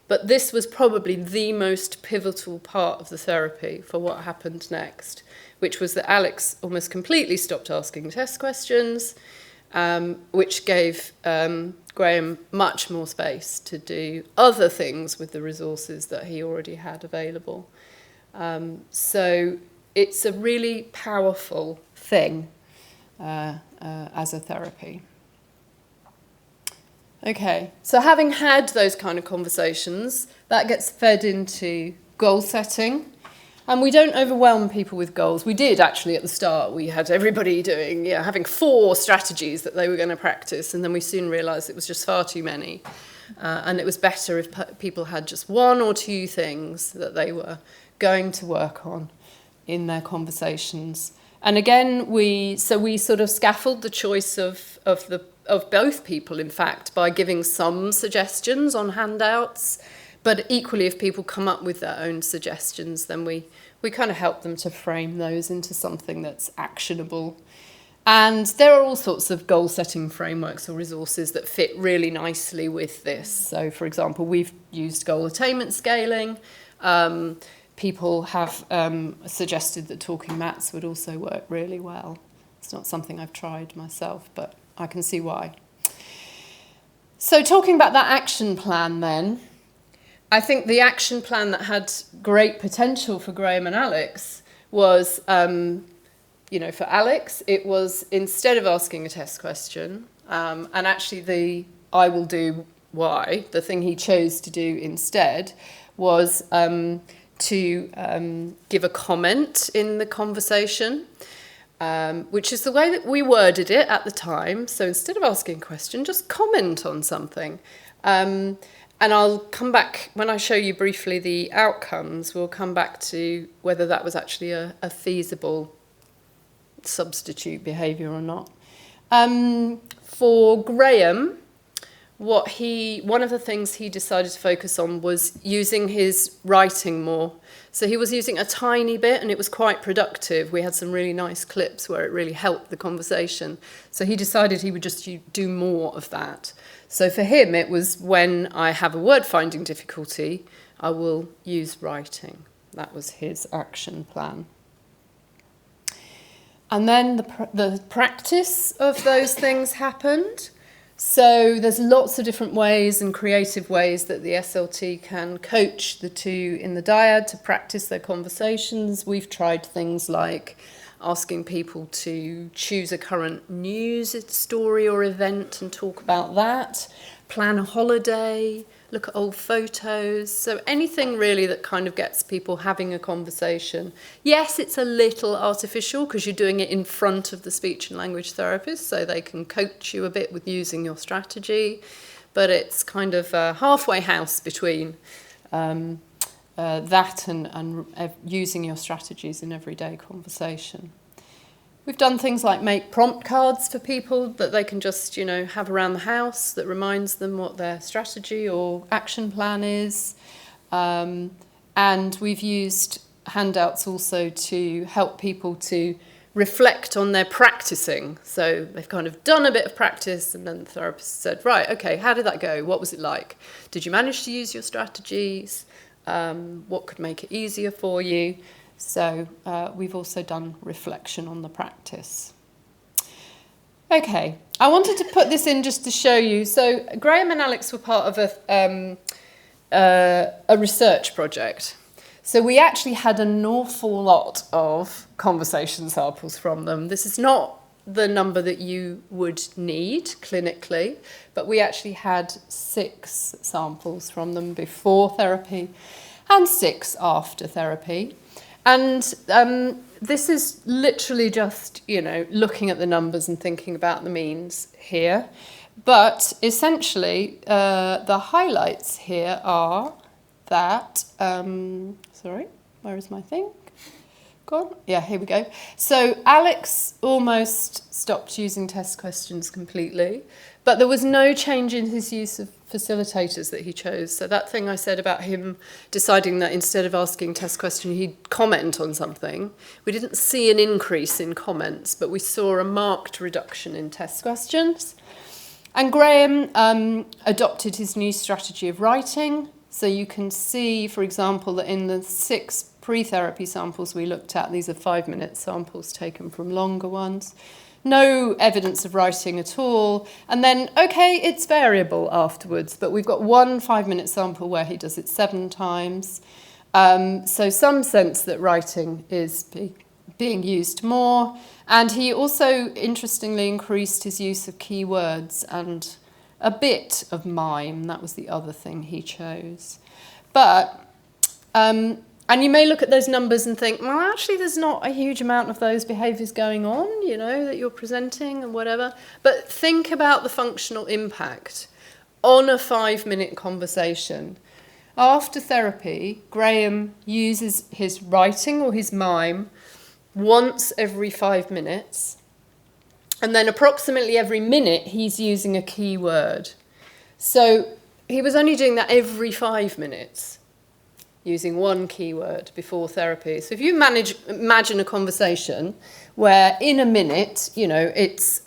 But this was probably the most pivotal part of the therapy for what happened next, which was that Alex almost completely stopped asking test questions, which gave Graham much more space to do other things with the resources that he already had available. So it's a really powerful thing as a therapy. Okay, so having had those kind of conversations, that gets fed into goal setting. And we don't overwhelm people with goals. We did actually at the start. We had everybody having 4 strategies that they were going to practice, and then we soon realised it was just far too many. And it was better if people had just 1 or 2 things that they were going to work on in their conversations. And again, we sort of scaffold the choice of both people, in fact, by giving some suggestions on handouts. But equally, if people come up with their own suggestions, then we kind of help them to frame those into something that's actionable. And there are all sorts of goal-setting frameworks or resources that fit really nicely with this. So, for example, we've used goal attainment scaling. People have suggested that talking mats would also work really well. It's not something I've tried myself, but I can see why. So talking about that action plan then, I think the action plan that had great potential for Graham and Alex was, for Alex, it was instead of asking a test question, and actually the I will do why, the thing he chose to do instead was to give a comment in the conversation, which is the way that we worded it at the time. So instead of asking a question, just comment on something. And I'll come back, when I show you briefly the outcomes, we'll come back to whether that was actually a feasible substitute behaviour or not. For Graham, one of the things he decided to focus on was using his writing more. So he was using a tiny bit and it was quite productive. We had some really nice clips where it really helped the conversation. So he decided he would just do more of that. So for him, it was when I have a word finding difficulty, I will use writing. That was his action plan. And then the practice of those things happened. So there's lots of different ways and creative ways that the SLT can coach the two in the dyad to practice their conversations. We've tried things like asking people to choose a current news story or event and talk about that, plan a holiday, look at old photos. So anything really that kind of gets people having a conversation. Yes, it's a little artificial because you're doing it in front of the speech and language therapist, so they can coach you a bit with using your strategy, but it's kind of a halfway house between that and using your strategies in everyday conversation. We've done things like make prompt cards for people that they can just, have around the house that reminds them what their strategy or action plan is. And we've used handouts also to help people to reflect on their practicing. So they've kind of done a bit of practice and then the therapist said, right, okay, how did that go? What was it like? Did you manage to use your strategies? What could make it easier for you? So we've also done reflection on the practice. Okay, I wanted to put this in just to show you. So Graham and Alex were part of a research project. So we actually had an awful lot of conversation samples from them. This is not the number that you would need clinically, but we actually had 6 samples from them before therapy and 6 after therapy. And this is literally just, looking at the numbers and thinking about the means here. But essentially, the highlights here are that, sorry, where is my thing? Gone? Yeah, here we go. So Alex almost stopped using test questions completely, but there was no change in his use of facilitators that he chose. So that thing I said about him deciding that instead of asking test question, he'd comment on something. We didn't see an increase in comments, but we saw a marked reduction in test questions. And Graham adopted his new strategy of writing. So you can see, for example, that in the 6 pre-therapy samples we looked at, these are 5-minute samples taken from longer ones, no evidence of writing at all. And then, okay, it's variable afterwards, but we've got 1 5-minute sample where he does it 7 times. So some sense that writing is being used more. And he also, interestingly, increased his use of keywords and a bit of mime. That was the other thing he chose. But, and you may look at those numbers and think, well, actually, there's not a huge amount of those behaviours going on, that you're presenting and whatever. But think about the functional impact on a 5-minute conversation. After therapy, Graham uses his writing or his mime once every 5 minutes. And then approximately every minute, he's using a key word. So he was only doing that every 5 minutes, using 1 keyword before therapy. So if you imagine a conversation where in a minute, it's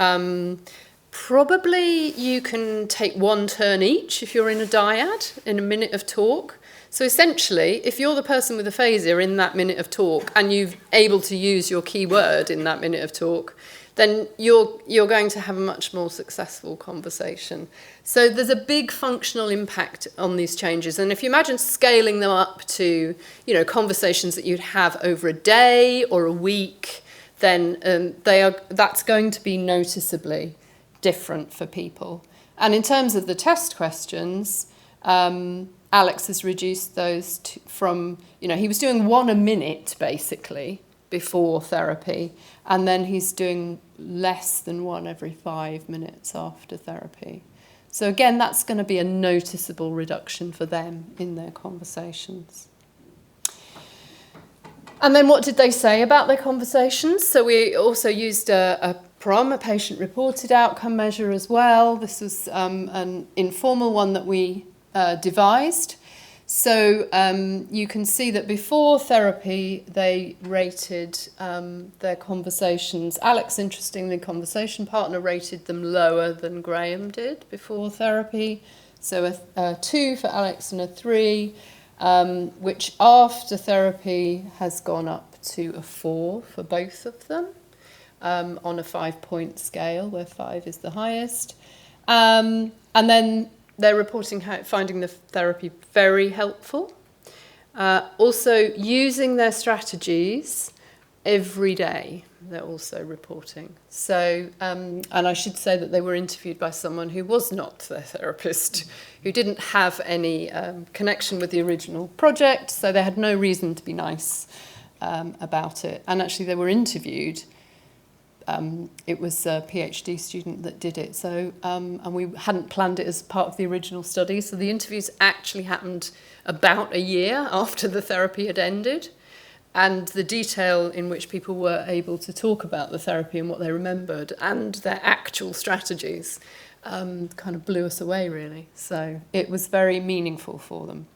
probably you can take 1 turn each if you're in a dyad, in a minute of talk. So essentially, if you're the person with aphasia in that minute of talk and you're able to use your keyword in that minute of talk, then you're going to have a much more successful conversation. So there's a big functional impact on these changes. And if you imagine scaling them up to, conversations that you'd have over a day or a week, then that's going to be noticeably different for people. And in terms of the test questions, Alex has reduced those from, he was doing 1 a minute, basically, before therapy, and then he's doing less than 1 every 5 minutes after therapy. So again, that's going to be a noticeable reduction for them in their conversations. And then what did they say about their conversations? So we also used a from a patient-reported outcome measure as well. This was an informal one that we devised. So you can see that before therapy, they rated their conversations. Alex, interestingly, conversation partner, rated them lower than Graham did before therapy. So a 2 for Alex and a 3, which after therapy has gone up to a 4 for both of them on a 5-point scale, where 5 is the highest. And then they're reporting finding the therapy very helpful. Also using their strategies every day, they're also reporting. So, and I should say that they were interviewed by someone who was not their therapist, who didn't have any connection with the original project, so they had no reason to be nice about it. And actually they were interviewed. It was a PhD student that did it, so and we hadn't planned it as part of the original study, so the interviews actually happened about a year after the therapy had ended, and the detail in which people were able to talk about the therapy and what they remembered and their actual strategies kind of blew us away, really. So it was very meaningful for them.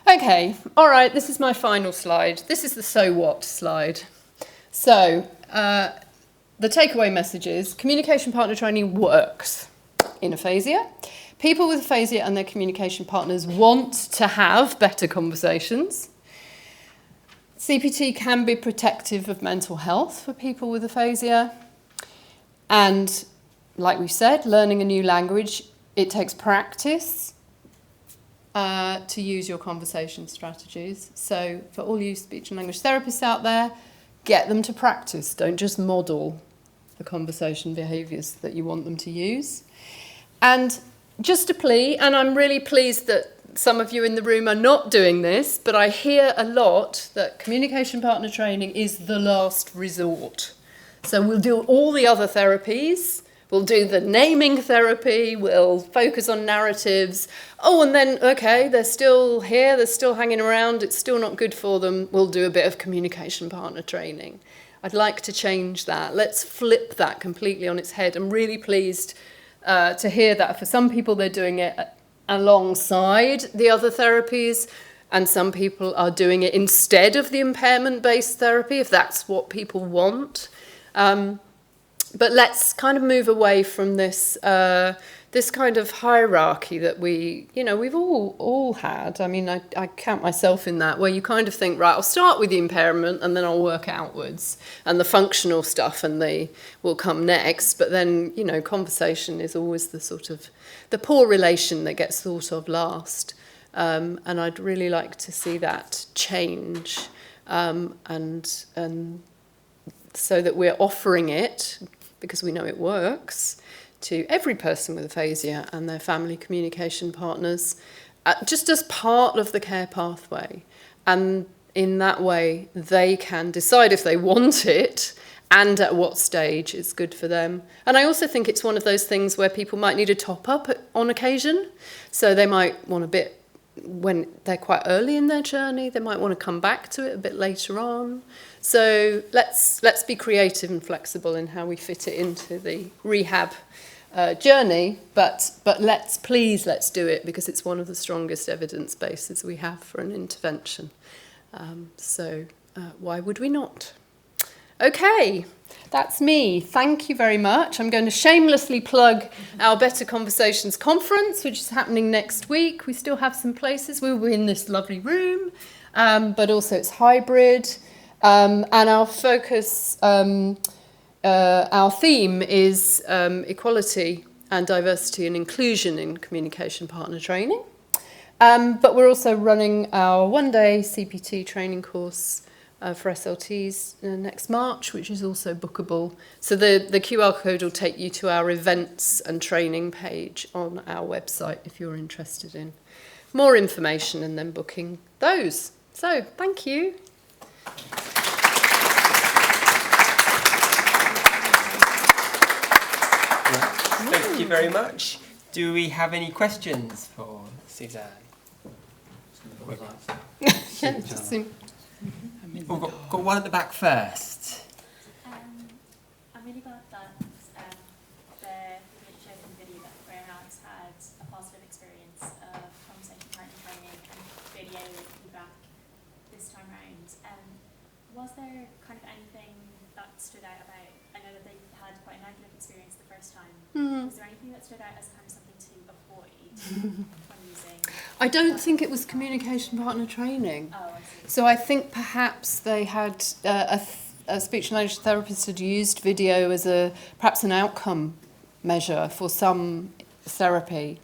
Okay, all right, this is my final slide. This is the so what slide. So the takeaway message is communication partner training works in aphasia. People with aphasia and their communication partners want to have better conversations. CPT can be protective of mental health for people with aphasia. And like we said, learning a new language, it takes practice to use your conversation strategies. So for all you speech and language therapists out there, get them to practice. Don't just model the conversation behaviours that you want them to use. And just a plea, and I'm really pleased that some of you in the room are not doing this, but I hear a lot that communication partner training is the last resort. So we'll do all the other therapies, we'll do the naming therapy, we'll focus on narratives. Oh, and then, okay, they're still here, they're still hanging around, it's still not good for them, we'll do a bit of communication partner training. I'd like to change that. Let's flip that completely on its head. I'm really pleased to hear that for some people they're doing it alongside the other therapies, and some people are doing it instead of the impairment-based therapy, if that's what people want. But let's kind of move away from this this kind of hierarchy that we've all had. I mean, I count myself in that, where you kind of think, right, I'll start with the impairment and then I'll work outwards, and the functional stuff and they will come next. But then, conversation is always the sort of the poor relation that gets thought of last. And I'd really like to see that change, and so that we're offering it, because we know it works, to every person with aphasia and their family communication partners, just as part of the care pathway. And in that way, they can decide if they want it and at what stage it's good for them. And I also think it's one of those things where people might need a top-up on occasion. So they might want a bit, when they're quite early in their journey, they might want to come back to it a bit later on. So let's be creative and flexible in how we fit it into the rehab journey, but let's do it, because it's one of the strongest evidence bases we have for an intervention. So why would we not? Okay, that's me. Thank you very much. I'm going to shamelessly plug our Better Conversations conference, which is happening next week. We still have some places. We'll be in this lovely room, but also it's hybrid. And our focus, our theme is equality and diversity and inclusion in communication partner training. But we're also running our one-day CPT training course for SLTs next March, which is also bookable. So the QR code will take you to our events and training page on our website if you're interested in more information and then booking those. So thank you. Thank you very much. Do we have any questions for Suzanne? Yeah, just seem- We've got one at the back first. I'm really glad was there kind of anything that stood out about, I know that they had quite a negative experience the first time, was there anything that stood out as kind of something to avoid when using? I don't think it was communication partner training. Oh, I see. So I think perhaps they had a speech and language therapist had used video as perhaps an outcome measure for some therapy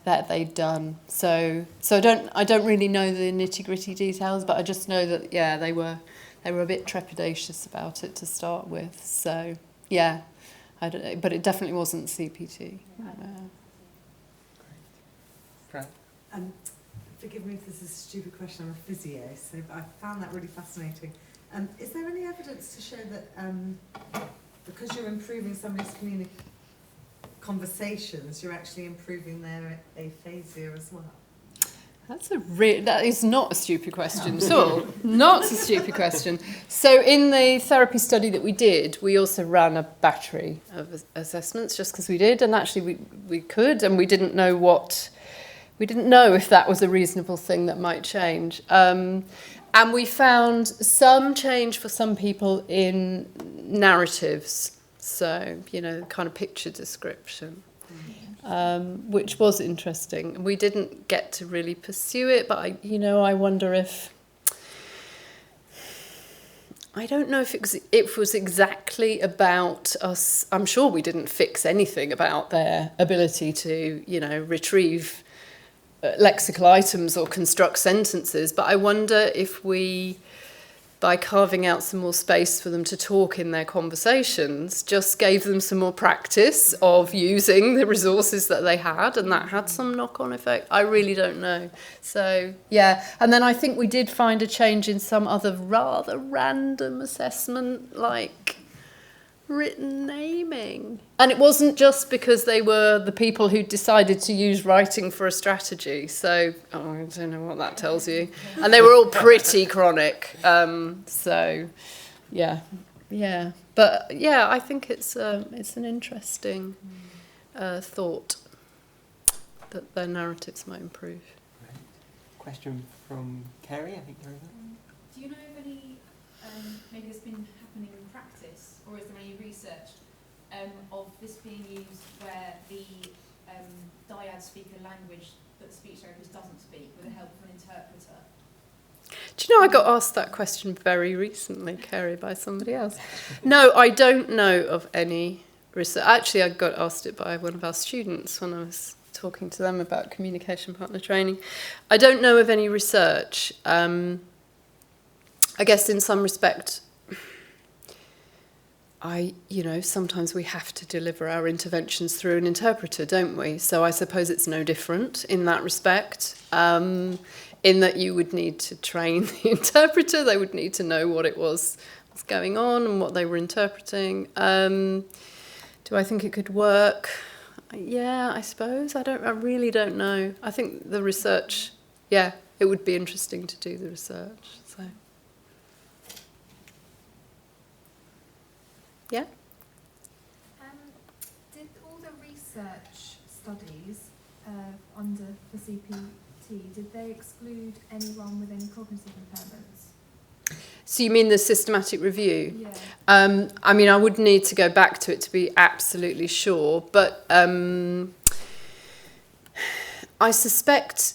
that they'd done. So I don't really know the nitty-gritty details, but I just know that they were a bit trepidatious about it to start with. So yeah, but it definitely wasn't CPT. Fran? Forgive me if this is a stupid question, I'm a physio, so I found that really fascinating. Is there any evidence to show that because you're improving somebody's conversations, you're actually improving their aphasia as well? That is not a stupid question at all. Not a stupid question. So in the therapy study that we did, we also ran a battery of assessments just because we did, and actually we could, and we didn't know if that was a reasonable thing that might change. And we found some change for some people in narratives, so, kind of picture description, which was interesting. We didn't get to really pursue it, but I wonder if... I don't know if it was exactly about us. I'm sure we didn't fix anything about their ability to, retrieve lexical items or construct sentences, but I wonder if we, by carving out some more space for them to talk in their conversations, just gave them some more practice of using the resources that they had, and that had some knock-on effect. I really don't know. So, yeah. And then I think we did find a change in some other rather random assessment, like written naming. And it wasn't just because they were the people who decided to use writing for a strategy. So, I don't know what that tells you. And they were all pretty chronic. So, yeah. But, yeah, I think it's an interesting thought that their narratives might improve. Right. Question from Kerry, I think you're over. Do you know of any, maybe it's been happening in practice, or is there any research of this being used where the dyads speak a language that the speech therapist doesn't speak with the help of an interpreter? Do you know, I got asked that question very recently, Kerry, by somebody else. No, I don't know of any research. Actually, I got asked it by one of our students when I was talking to them about communication partner training. I don't know of any research. I guess in some respect, sometimes we have to deliver our interventions through an interpreter, don't we? So I suppose it's no different in that respect, in that you would need to train the interpreter. They would need to know what it was going on and what they were interpreting. Do I think it could work? Yeah, I suppose. I really don't know. I think the research, it would be interesting to do the research. So. Yeah? Did all the research studies under the CPT, did they exclude anyone with any cognitive impairments? So you mean the systematic review? Yeah. I would need to go back to it to be absolutely sure, but I suspect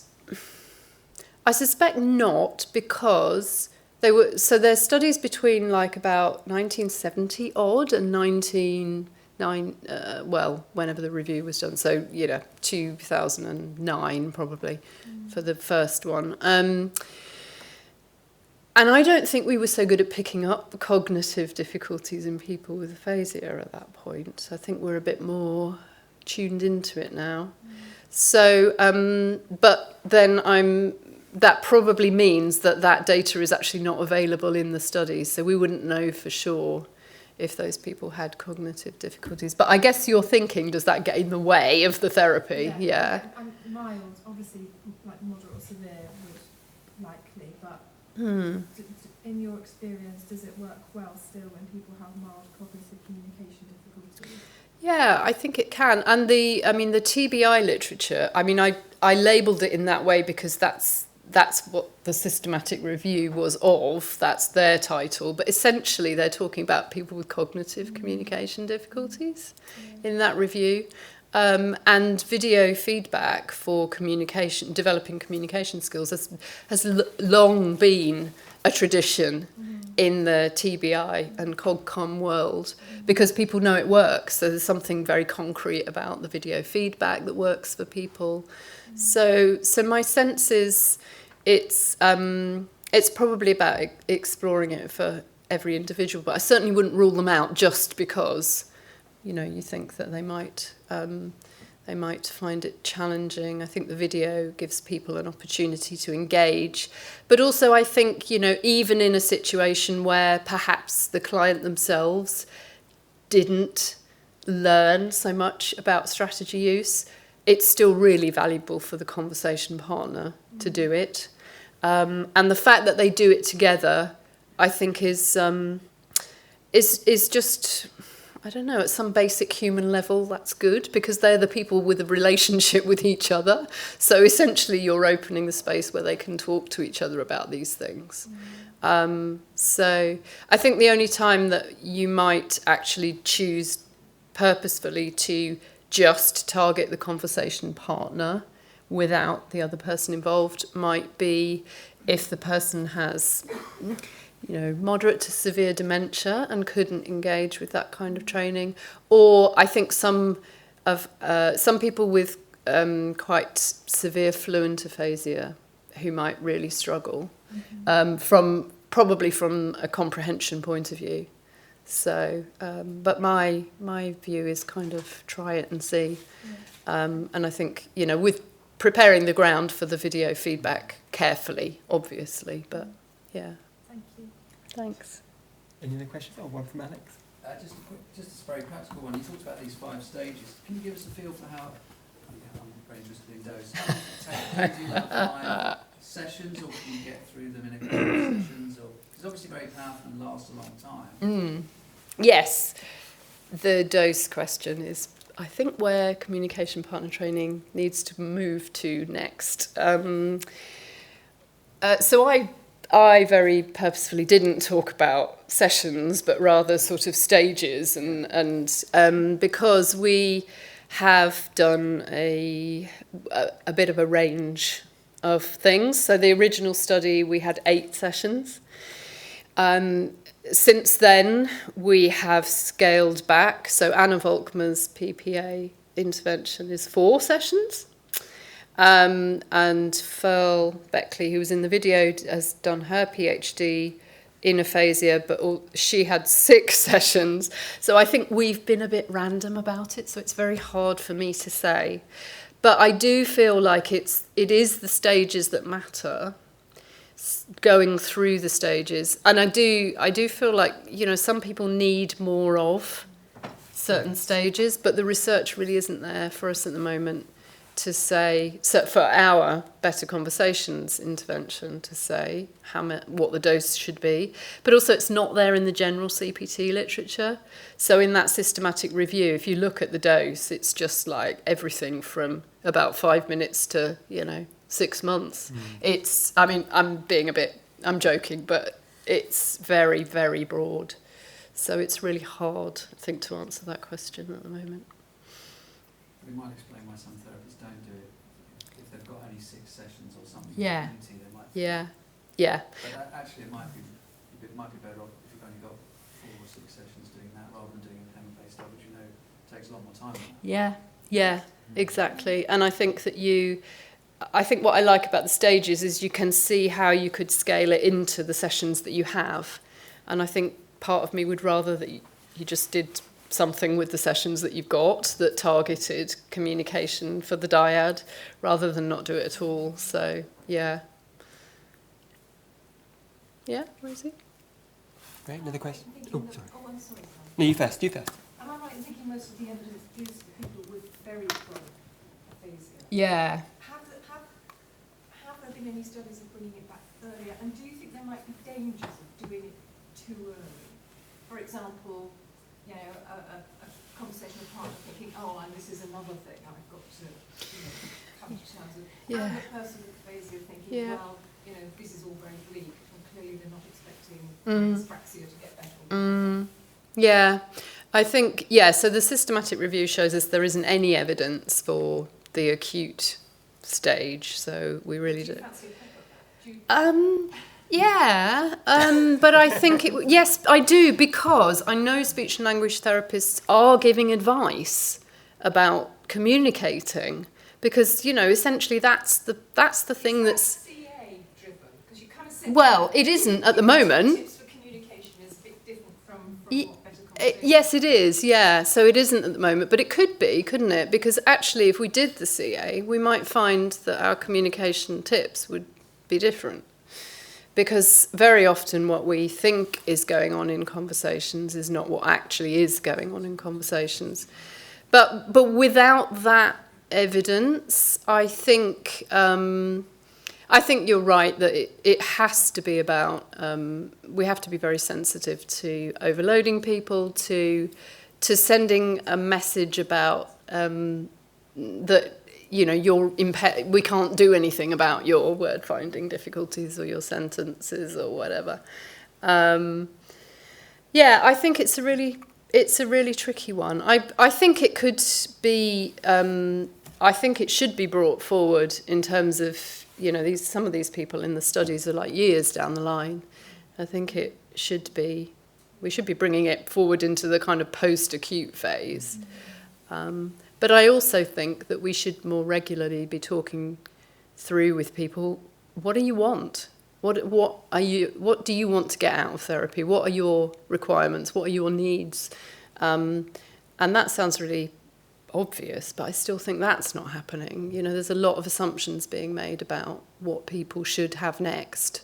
not, because there's studies between like about 1970 odd and whenever the review was done, so 2009 probably for the first one. And I don't think we were so good at picking up cognitive difficulties in people with aphasia at that point. So I think we're a bit more tuned into it now. So, but then that probably means that data is actually not available in the studies. So we wouldn't know for sure if those people had cognitive difficulties. But I guess you're thinking, does that get in the way of the therapy? Yeah. Mild, obviously, like moderate or severe would likely, but in your experience, does it work well still when people have mild cognitive communication difficulties? Yeah, I think it can. And the TBI literature, I labelled it in that way because that's that's what the systematic review was of, that's their title, but essentially they're talking about people with cognitive communication difficulties in that review. And video feedback for communication, developing communication skills has long been a tradition in the TBI and CogCom world, because people know it works. So there's something very concrete about the video feedback that works for people. So my sense is it's probably about exploring it for every individual, but I certainly wouldn't rule them out just because, you know, you think that they might find it challenging. I think the video gives people an opportunity to engage. But also I think, you know, even in a situation where perhaps the client themselves didn't learn so much about strategy use, it's still really valuable for the conversation partner to do it. And the fact that they do it together, I think is just, I don't know, at some basic human level, that's good, because they're the people with a relationship with each other. So essentially you're opening the space where they can talk to each other about these things. So I think the only time that you might actually choose purposefully to just target the conversation partner without the other person involved might be if the person has, you know, moderate to severe dementia and couldn't engage with that kind of training. Or I think some people with quite severe fluent aphasia who might really struggle probably from a comprehension point of view. So, but my view is kind of try it and see. And I think, you know, with preparing the ground for the video feedback carefully, obviously, but yeah. Thank you. Thanks. Any other questions? Oh, one from Alex. Just a very practical one. You talked about these 5 stages. Can you give us a feel for how? I'm very interested in those. Do you have 5 sessions, or can you get through them in a couple of sessions? Or it's obviously very powerful and lasts a long time. Yes, the dose question is, I think, where communication partner training needs to move to next. So I very purposefully didn't talk about sessions, but rather sort of stages, and because we have done a bit of a range of things. So the original study, we had 8 sessions. Since then, we have scaled back. So Anna Volkmer's PPA intervention is 4 sessions. And Ferl Beckley, who was in the video, has done her PhD in aphasia, but she had 6 sessions. So I think we've been a bit random about it, so it's very hard for me to say. But I do feel like it is the stages that matter, going through the stages. And I do feel like, you know, some people need more of certain stages, but the research really isn't there for us at the moment to say, so for our Better Conversations intervention, to say what the dose should be. But also it's not there in the general CPT literature. So in that systematic review, if you look at the dose, it's just like everything from about 5 minutes to, you know, 6 months. It's, I mean, I'm joking, but it's very, very broad. So it's really hard, I think, to answer that question at the moment. We might explain why some therapists don't do it. If they've got only 6 sessions or something, Yeah. they might. Yeah. But actually, it might be better off if you've only got 4 or 6 sessions doing that, rather than doing a pen-based stuff, which you know takes a lot more time than that. Yeah, exactly. And I think that what I like about the stages is you can see how you could scale it into the sessions that you have. And I think part of me would rather that you just did something with the sessions that you've got that targeted communication for the dyad, rather than not do it at all. So, yeah. Yeah, Rosie? Great, another question? Oh, Sorry. I'm sorry. No, you first. Am I right in thinking most of the evidence is for people with very chronic aphasia? Yeah. Have there been any studies of bringing it back earlier? And do you think there might be dangers of doing it too early? For example, you know, a conversational partner thinking, oh, and this is another thing I've got to, come to terms with. Yeah. And the person with aphasia thinking, Yeah. well, this is all very bleak, and clearly they're not expecting Mm. dyspraxia to get better. Yeah, I think, so the systematic review shows us there isn't any evidence for the acute stage, so we really Do you do. fancy a paper? Do you- But I think, yes, I do, because I know speech and language therapists are giving advice about communicating, because, essentially that's the thing that's... CA driven? Because you kind of said... Well, it isn't at the moment. Tips for communication is a bit different from Ye- what better conversation. Yes, it is, yeah. So it isn't at the moment, but it could be, couldn't it? Because actually, if we did the CA, we might find that our communication tips would be different. Because very often what we think is going on in conversations is not what actually is going on in conversations. But without that evidence, I think you're right that it has to be about, we have to be very sensitive to overloading people, to sending a message about that, we can't do anything about your word finding difficulties or your sentences or whatever. I think it's a really tricky one. I think it could be, I think it should be brought forward in terms of, some of these people in the studies are like years down the line. I think we should be bringing it forward into the kind of post-acute phase. But I also think that we should more regularly be talking through with people, what do you want? What do you want to get out of therapy? What are your requirements? What are your needs? And that sounds really obvious, but I still think that's not happening. There's a lot of assumptions being made about what people should have next,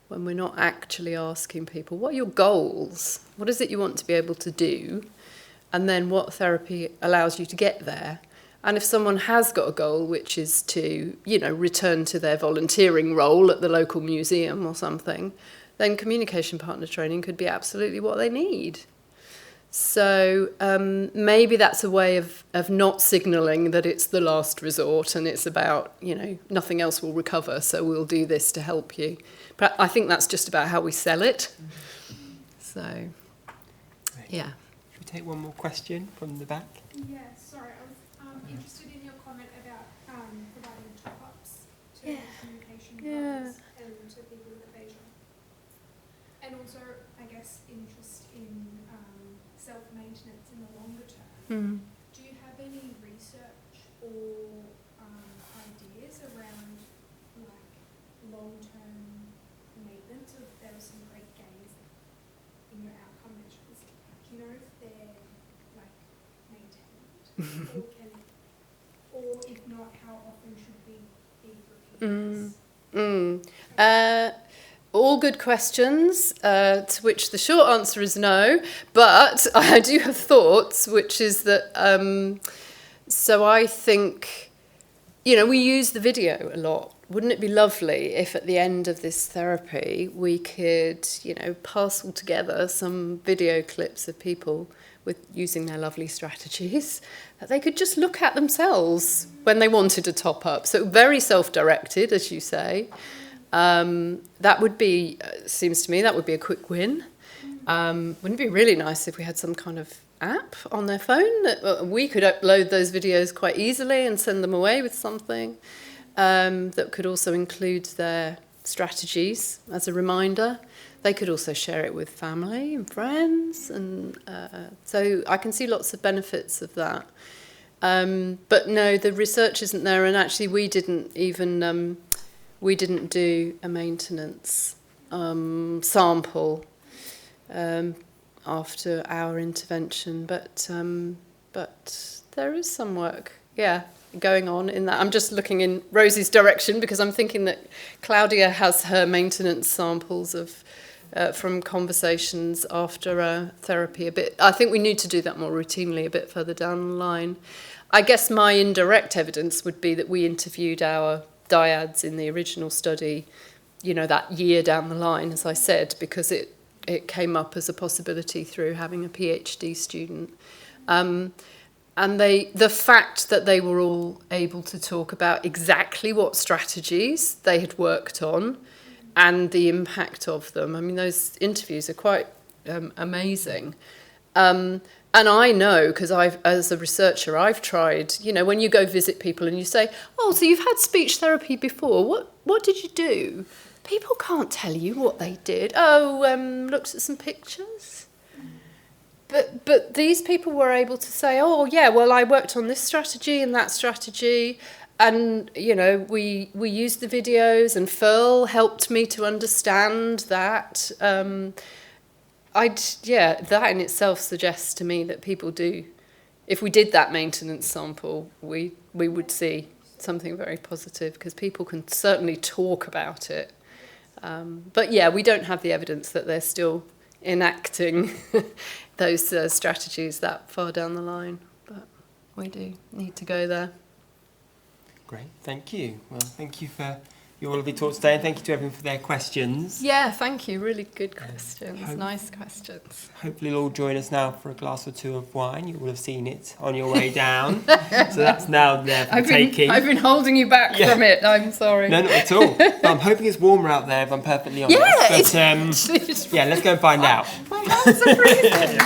when we're not actually asking people, what are your goals? What is it you want to be able to do? And then what therapy allows you to get there. And if someone has got a goal, which is to, return to their volunteering role at the local museum or something, then communication partner training could be absolutely what they need. So maybe that's a way of not signalling that it's the last resort and it's about, nothing else will recover, so we'll do this to help you. But I think that's just about how we sell it. So, yeah. Should we take one more question from the back? Yeah, sorry, I was interested in your comment about providing top-ups to communication partners and to people with aphasia. And also, I guess, interest in self-maintenance in the longer term. Do you have any research or ideas around long-term maintenance? Or there are some great gains in your outcome measures. Do you know if they're maintained, or if not, how often should we be repeating this? All good questions, to which the short answer is no, but I do have thoughts, which is that, so I think, we use the video a lot. Wouldn't it be lovely if at the end of this therapy we could, parcel together some video clips of people with using their lovely strategies that they could just look at themselves when they wanted to top up. So very self-directed, as you say. That would be, seems to me, that would be a quick win. Wouldn't it be really nice if we had some kind of app on their phone that we could upload those videos quite easily and send them away with something that could also include their strategies as a reminder. They could also share it with family and friends, and so I can see lots of benefits of that. But no, the research isn't there, and actually we didn't do a maintenance sample after our intervention, but there is some work, going on in that. I'm just looking in Rosie's direction because I'm thinking that Claudia has her maintenance samples of from conversations after therapy a bit. I think we need to do that more routinely a bit further down the line. I guess my indirect evidence would be that we interviewed our dyads in the original study, that year down the line, as I said, because it came up as a possibility through having a PhD student. And the fact that they were all able to talk about exactly what strategies they had worked on and the impact of them. I mean, those interviews are quite amazing. And I know, because as a researcher, I've tried, you know, when you go visit people and you say, oh, so you've had speech therapy before, what did you do? People can't tell you what they did. Oh, looked at some pictures. But these people were able to say, oh, yeah, well, I worked on this strategy and that strategy. And, you know, we used the videos and Phil helped me to understand that. That in itself suggests to me that people do. If we did that maintenance sample, we would see something very positive, because people can certainly talk about it. But yeah, we don't have the evidence that they're still enacting those strategies that far down the line. But we do need to go there. Great, thank you. Well, thank you for your lovely talk today, and thank you to everyone for their questions. Yeah, thank you. Really good questions. Nice questions. Hopefully you'll all join us now for a glass or two of wine. You will have seen it on your way down. So that's now there for the taking. I've been holding you back from it. I'm sorry. No, not at all. But I'm hoping it's warmer out there, if I'm perfectly honest. Yeah, but, let's go and find out. My hands are freezing.